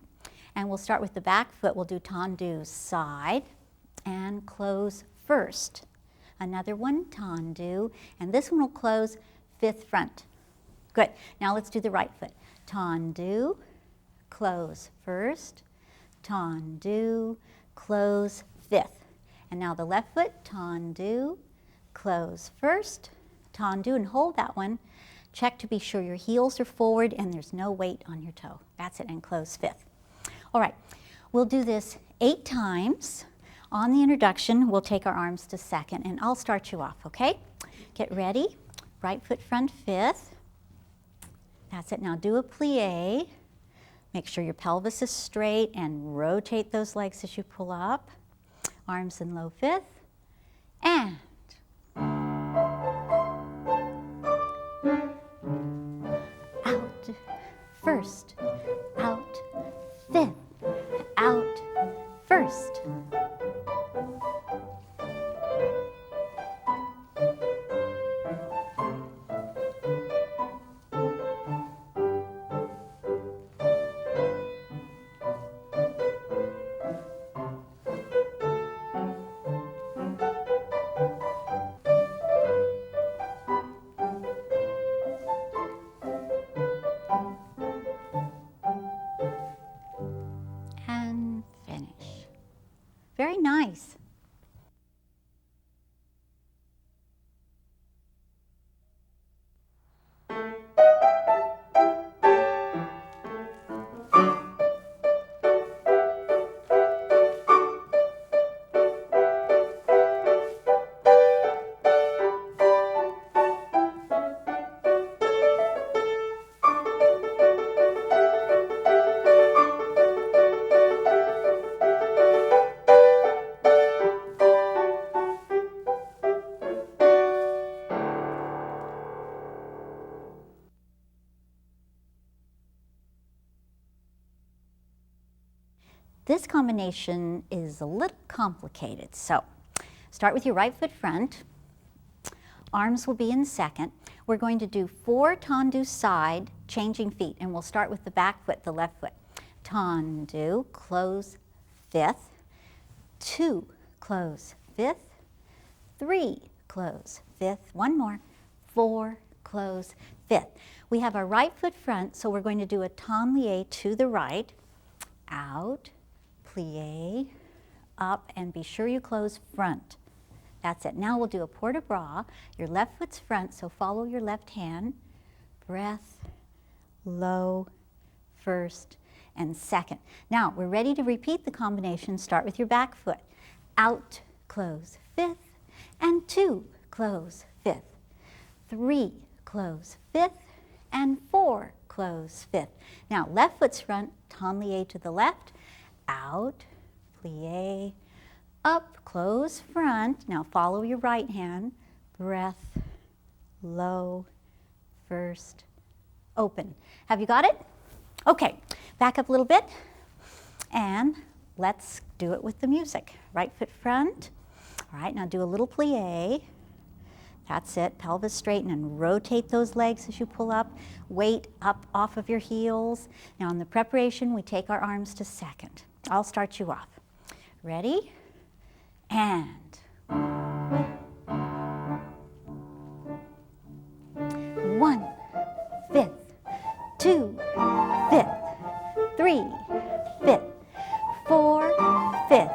And we'll start with the back foot. We'll do tendu side and close first. Another one, tendu, and this one will close fifth front. Good. Now let's do the right foot. Tendu, close first, tendu, close fifth. And now the left foot, tendu, close first, tendu, and hold that one. Check to be sure your heels are forward and there's no weight on your toe. That's it, and close fifth. All right, we'll do this 8 times. On the introduction, we'll take our arms to second, and I'll start you off, okay? Get ready. Right foot front fifth. That's it. Now do a plie. Make sure your pelvis is straight and rotate those legs as you pull up. Arms in low fifth. And out, first, out, fifth, out, first. Very nice. This combination is a little complicated, so start with your right foot front. Arms will be in second. We're going to do 4 Tendu side changing feet, and we'll start with the back foot, the left foot. Tendu, close fifth, 2, close fifth, 3, close fifth, 1 more, 4, close fifth. We have our right foot front, so we're going to do a tendu to the right, out, plie, up, and be sure you close front. That's it. Now we'll do a port de bras. Your left foot's front, so follow your left hand. Breath, low, first, and second. Now we're ready to repeat the combination. Start with your back foot. Out, close, fifth, and 2, close, fifth, 3, close, fifth, and 4, close, fifth. Now left foot's front, tendu to the left, out, plie, up, close front. Now follow your right hand. Breath, low, first, open. Have you got it? Okay, back up a little bit and let's do it with the music. Right foot front. All right, now do a little plie. That's it, pelvis straighten and rotate those legs as you pull up. Weight up off of your heels. Now in the preparation, we take our arms to second. I'll start you off. Ready? And 1, fifth, 2, fifth, 3, fifth, 4, fifth,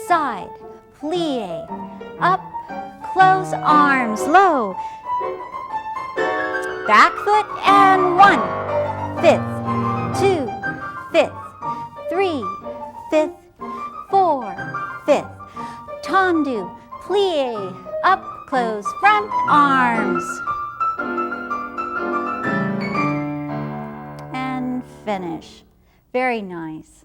side, plie, up, close arms, low, back foot, and 1, fifth, 2, fifth, 3, fifth, 4, fifth, tendu, plie, up, close, front, arms, and finish. Very nice.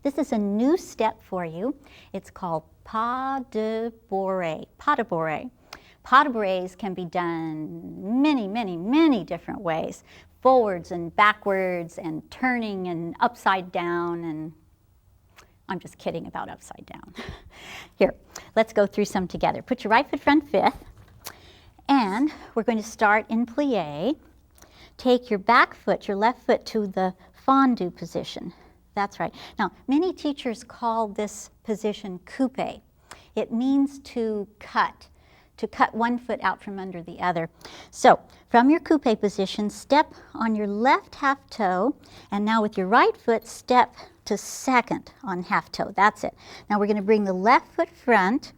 This is a new step for you. It's called pas de bourrée, pas de bourrée. Pas de bourrées can be done many, many, many different ways. Forwards and backwards and turning and upside down, and I'm just kidding about upside down. Here, let's go through some together. Put your right foot front fifth, and we're going to start in plie. Take your back foot, your left foot, to the fondu position. That's right. Now, many teachers call this position coupe. It means to cut one foot out from under the other. So, from your coupe position, step on your left half toe, and now with your right foot, step to second on half toe. That's it. Now we're going to bring the left foot front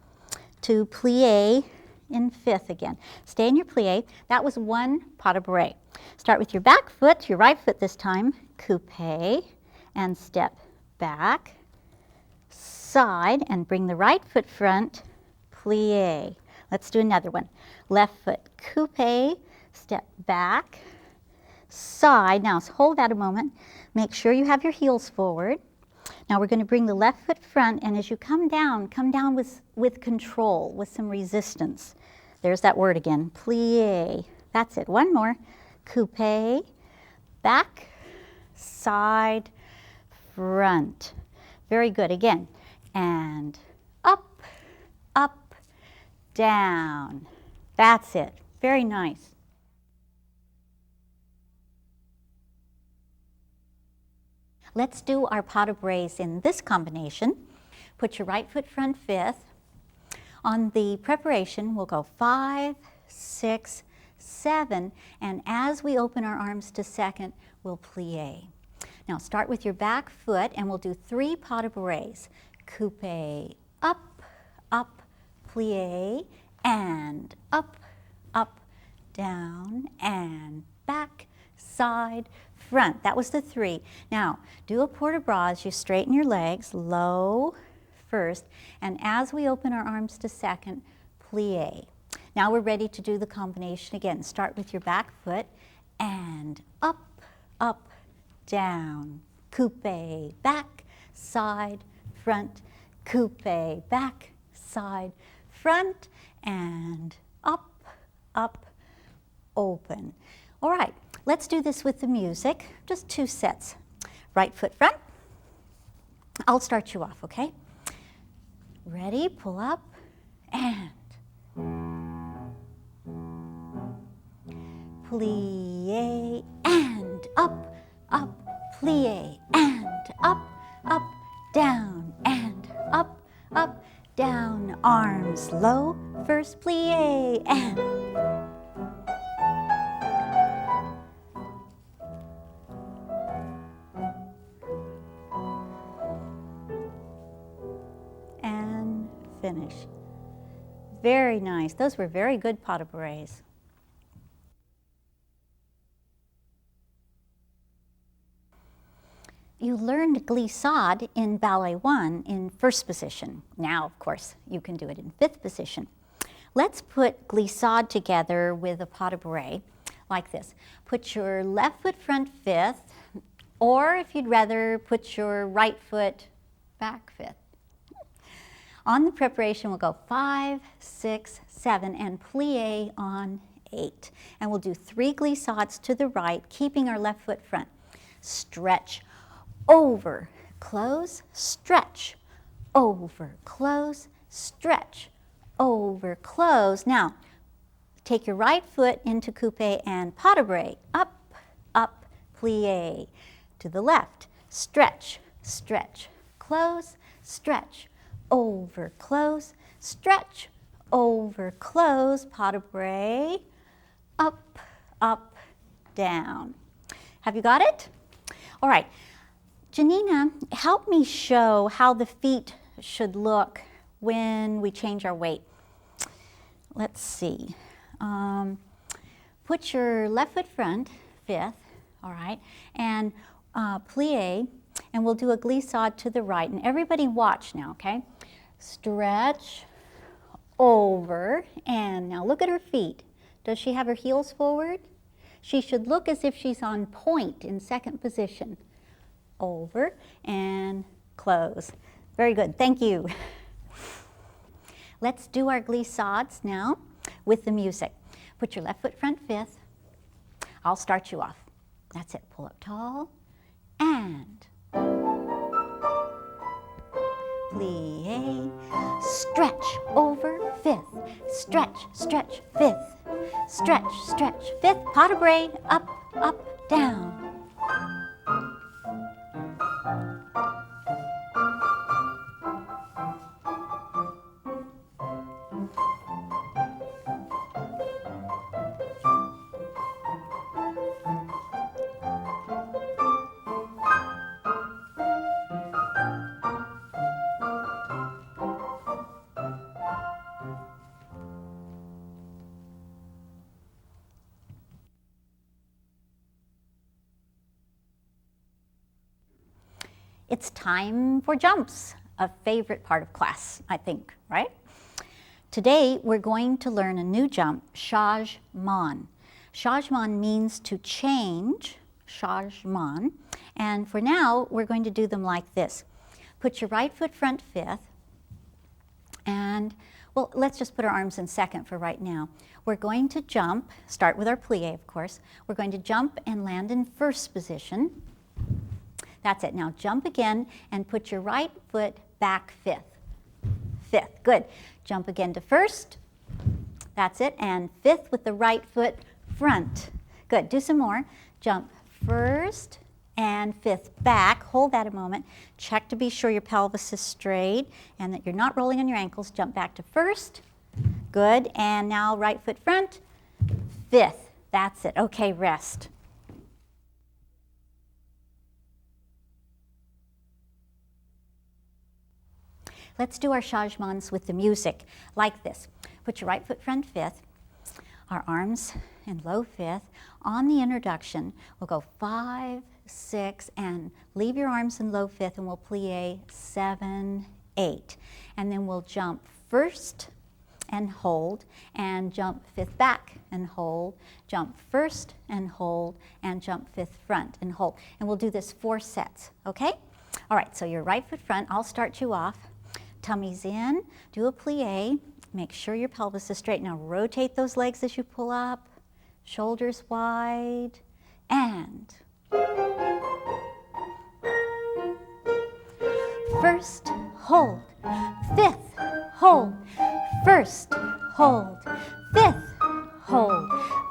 to plie in fifth again. Stay in your plie. That was one pas de bourrée. Start with your back foot, your right foot this time, coupe, and step back, side, and bring the right foot front, plie. Let's do another one. Left foot, coupe, step back, side. Now hold that a moment. Make sure you have your heels forward. Now we're going to bring the left foot front, and as you come down with control, with some resistance. There's that word again, plie. That's it. One more. Coupe, back, side, front. Very good. Again. And up, up, down. That's it. Very nice. Let's do our pas de bourrées in this combination. Put your right foot front fifth. On the preparation, we'll go 5, 6, 7, and as we open our arms to second, we'll plie. Now start with your back foot, and we'll do 3 pas de bourrées. Coupe, up, up, plie, and up, up, down, and back, side, front. That was the 3. Now, do a port de bras. You straighten your legs, low first, and as we open our arms to second, plie. Now we're ready to do the combination again. Start with your back foot, and up, up, down, coupe, back, side, front, coupe, back, side, front, and up, up, open. All right, let's do this with the music, just 2 sets. Right foot front. I'll start you off, okay? Ready, pull up, and plie, and up, up, plie, and up, up, down, and up, up, down. Arms low, first plie, and finish. Very nice. Those were very good pas de bourrées. You learned glissade in Ballet 1 in first position. Now, of course, you can do it in fifth position. Let's put glissade together with a pas de bourrée like this. Put your left foot front fifth, or if you'd rather, put your right foot back fifth. On the preparation, we'll go 5, 6, 7, and plie on 8. And we'll do 3 glissades to the right, keeping our left foot front. Stretch, over, close, stretch, over, close, stretch, over, close. Now, take your right foot into coupe and pas de bourrée. Up, up, plie. To the left, stretch, stretch, close, stretch, over, close, stretch, over, close, pas de bourrée, up, up, down. Have you got it? All right. Janina, help me show how the feet should look when we change our weight. Let's see. Put your left foot front, fifth, all right, and plie, and we'll do a glissade to the right. And everybody watch now, okay? Stretch, over, and now look at her feet. Does she have her heels forward? She should look as if she's on point in second position. Over and close. Very good, thank you. Let's do our glissades now. with the music. Put your left foot front fifth. I'll start you off. That's it. Pull up tall and plie. Stretch over fifth. Stretch, stretch, fifth. Stretch, stretch, fifth. Pas de braid. Up, up, down. It's time for jumps, a favorite part of class, I think, right? Today, we're going to learn a new jump, changement. Changement means to change, changement, and for now, we're going to do them like this. Put your right foot front fifth, and, well, let's just put our arms in second for right now. We're going to jump, start with our plie, of course. We're going to jump and land in first position. That's it. Now jump again and put your right foot back fifth. Fifth. Good. Jump again to first. That's it. And fifth with the right foot front. Good. Do some more. Jump first and fifth back. Hold that a moment. Check to be sure your pelvis is straight and that you're not rolling on your ankles. Jump back to first. Good. And now right foot front. Fifth. That's it. Okay, rest. Let's do our changements with the music, like this. Put your right foot front fifth, our arms in low fifth. On the introduction, we'll go 5, 6, and leave your arms in low fifth, and we'll plie 7, 8. And then we'll jump first and hold, and jump fifth back and hold, jump first and hold, and jump fifth front and hold. And we'll do this 4 sets, okay? All right, so your right foot front, I'll start you off. Tummies in, do a plie, make sure your pelvis is straight. Now rotate those legs as you pull up, shoulders wide, and first, hold, fifth, hold, first, hold, fifth, hold,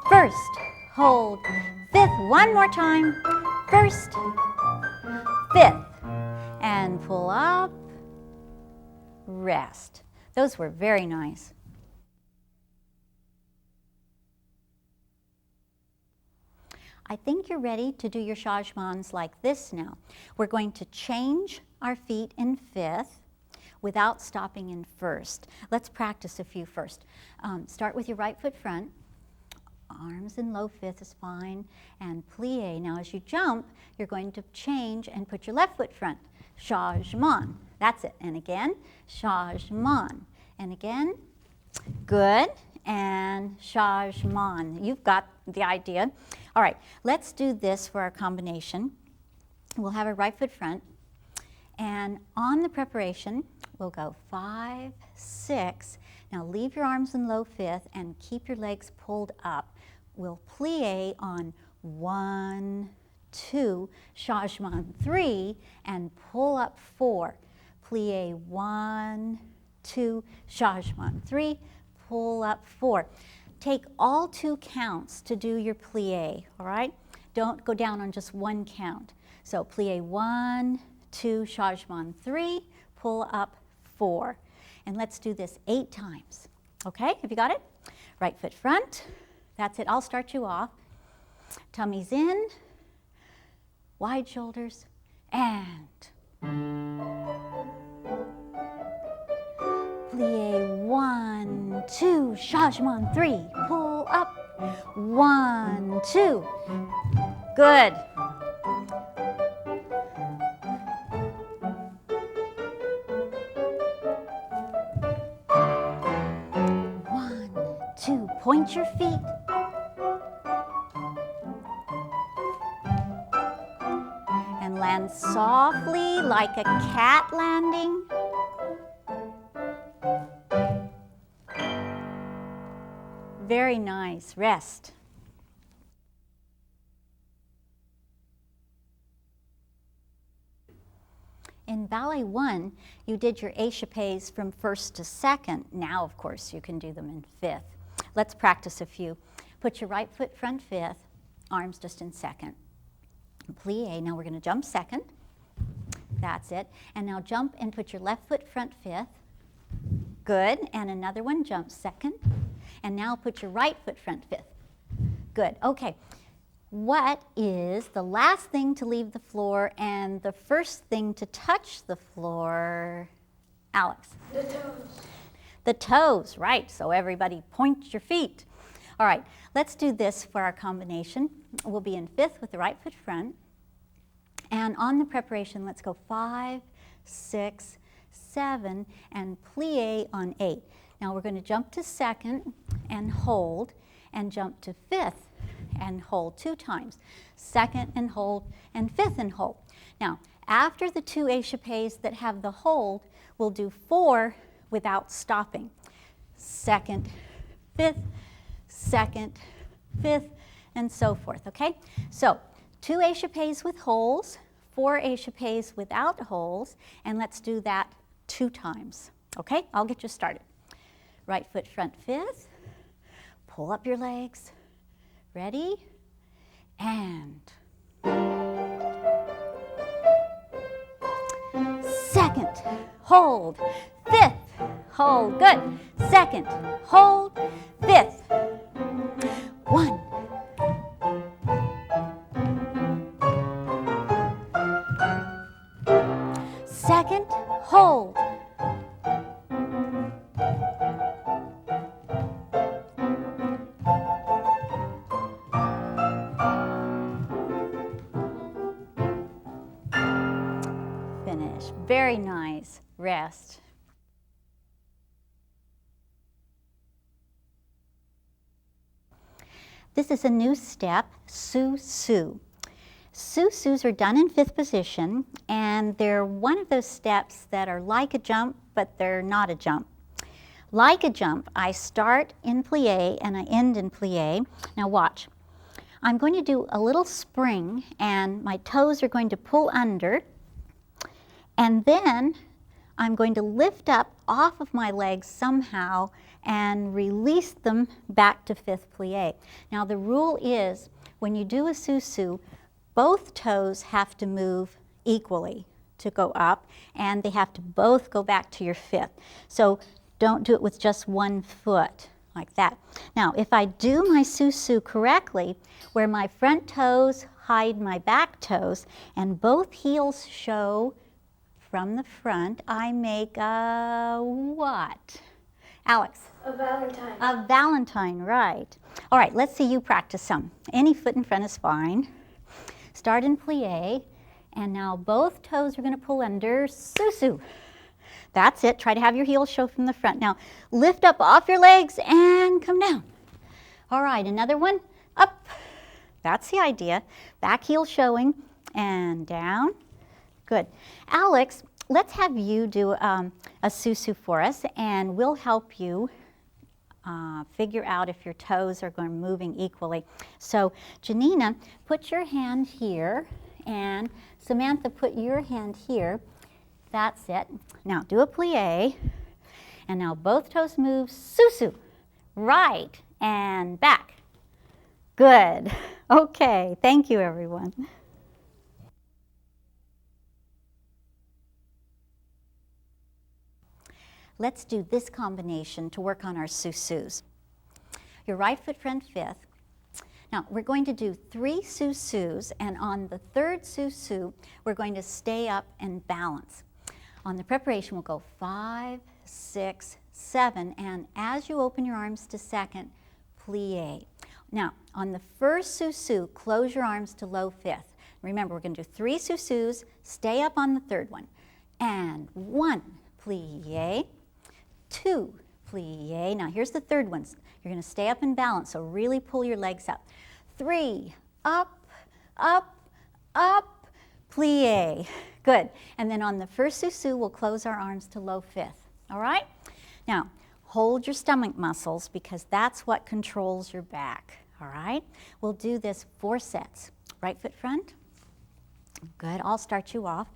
first, hold, fifth. One more time, first, fifth, and pull up. Rest. Those were very nice. I think you're ready to do your changements like this now. We're going to change our feet in fifth without stopping in first. Let's practice a few first. Start with your right foot front. Arms in low fifth is fine. And plie. Now as you jump, you're going to change and put your left foot front. Changement. That's it. And again, changement. And again, good. And changement. You've got the idea. All right, let's do this for our combination. We'll have a right foot front. And on the preparation, we'll go 5, 6. Now leave your arms in low fifth and keep your legs pulled up. We'll plie on 1, 2, changement 3, and pull up 4. Plie 1, 2, changement 3, pull up 4. Take all 2 counts to do your plie, all right? Don't go down on just 1 count. So plie 1, 2, changement 3, pull up 4. And let's do this 8 times. Okay, have you got it? Right foot front. That's it. I'll start you off. Tummies in, wide shoulders, and plie 1, 2, changement 3, pull up, 1, 2. Good. Point your feet. And land softly like a cat landing. Very nice. Rest. In Ballet 1, you did your échappés from first to second. Now, of course, you can do them in fifth. Let's practice a few. Put your right foot front fifth, arms just in second. Plié. Now we're going to jump second. That's it. And now jump and put your left foot front fifth. Good. And another one, jump second. And now put your right foot front fifth. Good. Okay. What is the last thing to leave the floor and the first thing to touch the floor? Alex? The toes. The toes, right. So everybody point your feet. All right, let's do this for our combination. We'll be in fifth with the right foot front. And on the preparation, let's go 5, 6, 7, and plié on 8. Now we're going to jump to second and hold, and jump to fifth and hold 2 times. Second and hold, and fifth and hold. Now, after the 2 échappés that have the hold, we'll do 4 without stopping. Second, fifth, second, fifth, and so forth, okay? So, 2 échappés with holes, 4 échappés without holes, and let's do that 2 times, okay? I'll get you started. Right foot front fifth, pull up your legs, ready, and second, hold, fifth, hold, good, second, hold, fifth, 1, second, hold, finish. Very nice. Rest. This is a new step, sous-sous. Sous-sous are done in fifth position, and they're one of those steps that are like a jump, but they're not a jump. Like a jump, I start in plié and I end in plié. Now watch. I'm going to do a little spring, and my toes are going to pull under, and then I'm going to lift up off of my legs somehow and release them back to fifth plié. Now the rule is, when you do a sous-sous, both toes have to move equally to go up, and they have to both go back to your fifth. So don't do it with just one foot like that. Now, if I do my sous-sous correctly, where my front toes hide my back toes and both heels show from the front, I make a what? Alex? A Valentine. A Valentine, right. All right, let's see you practice some. Any foot in front is fine. Start in plié, and now both toes are going to pull under, sous-sous. That's it. Try to have your heels show from the front. Now, lift up off your legs and come down. All right, another one. Up. That's the idea. Back heel showing and down. Good. Alex, let's have you do a sous-sous for us, and we'll help you figure out if your toes are going moving equally. So, Janina, put your hand here, and Samantha, put your hand here. That's it. Now, do a plié, and now both toes move, sous-sous, right and back. Good. Okay, thank you, everyone. Let's do this combination to work on our sous-sous. Your right foot front fifth. Now, we're going to do 3 sous-sous, and on the 3rd sous-sous, we're going to stay up and balance. On the preparation, we'll go 5, 6, 7, and as you open your arms to second, plié. Now, on the first sous-sous, close your arms to low fifth. Remember, we're going to do 3 sous-sous, stay up on the 3rd one. And 1, plié, 2, plié. Now, here's the 3rd one. You're going to stay up and balance, so really pull your legs up. 3, up, up, up, plié. Good. And then on the first sous-sous, we'll close our arms to low fifth. All right? Now, hold your stomach muscles because that's what controls your back, all right? We'll do this 4 sets. Right foot front. Good, I'll start you off.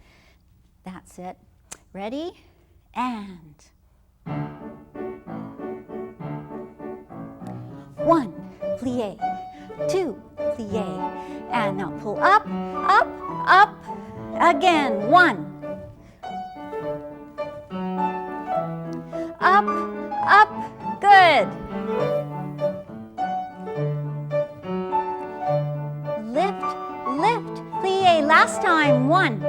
That's it. Ready? And 1, plie, 2, plie, and now pull up, up, up, again, 1, up, up, good. Lift, lift, plie, last time, 1.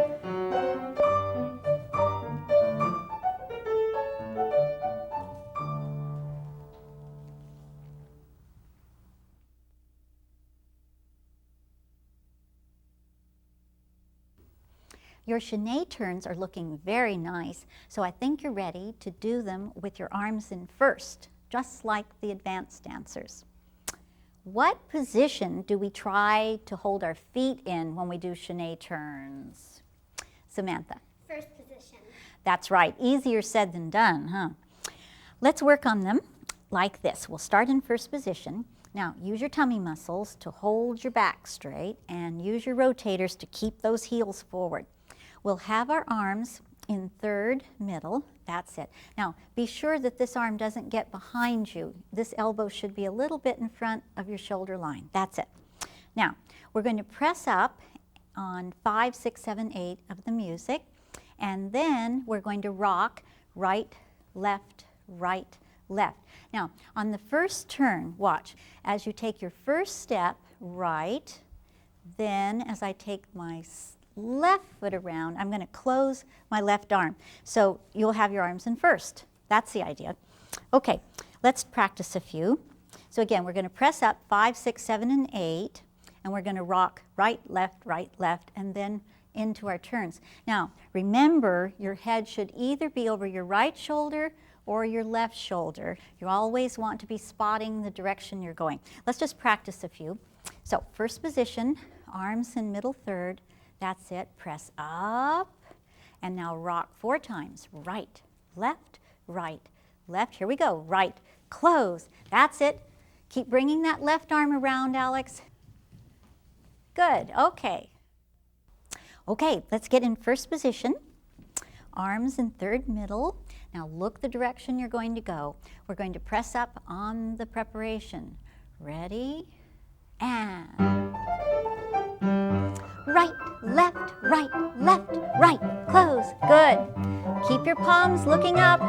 Your chaîné turns are looking very nice, so I think you're ready to do them with your arms in first, just like the advanced dancers. What position do we try to hold our feet in when we do chaîné turns? Samantha? First position. That's right, easier said than done, huh? Let's work on them like this. We'll start in first position. Now, use your tummy muscles to hold your back straight and use your rotators to keep those heels forward. We'll have our arms in third middle, that's it. Now, be sure that this arm doesn't get behind you. This elbow should be a little bit in front of your shoulder line, that's it. Now, we're going to press up on 5, 6, 7, 8 of the music, and then we're going to rock right, left, right, left. Now, on the first turn, watch, as you take your first step right, then as I take my left foot around, I'm going to close my left arm. So you'll have your arms in first. That's the idea. Okay, let's practice a few. So again, we're going to press up 5, 6, 7, and 8, and we're going to rock right, left, and then into our turns. Now, remember, your head should either be over your right shoulder or your left shoulder. You always want to be spotting the direction you're going. Let's just practice a few. So first position, arms in middle third. That's it. Press up, and now rock 4 times. Right, left, left. Here we go. Right, close. That's it. Keep bringing that left arm around, Alex. Good. Okay. Okay, let's get in first position. Arms in third middle. Now look the direction you're going to go. We're going to press up on the preparation. Ready? And right, left, right, close, good. Keep your palms looking up.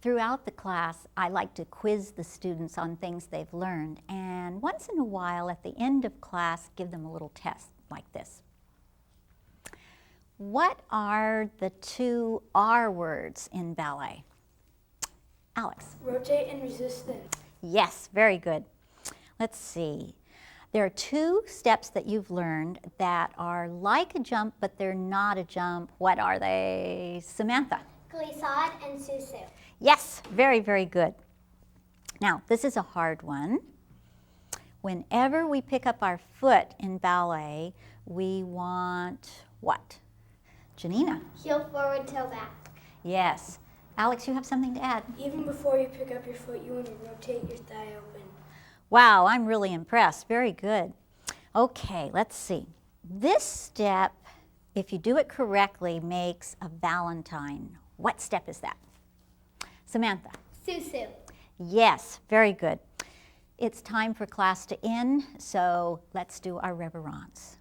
Throughout the class, I like to quiz the students on things they've learned, and once in a while at the end of class, give them a little test like this. What are the 2 R words in ballet? Alex? Rotate and resistance. Yes, very good. Let's see. There are 2 steps that you've learned that are like a jump, but they're not a jump. What are they? Samantha? Glissade and susu. Yes, very, very good. Now, this is a hard one. Whenever we pick up our foot in ballet, we want what? Janina? Heel forward, toe back. Yes. Alex, you have something to add? Even before you pick up your foot, you want to rotate your thigh open. Wow, I'm really impressed. Very good. Okay, let's see. This step, if you do it correctly, makes a Valentine. What step is that? Samantha? Susu. Yes, very good. It's time for class to end, so let's do our reverence.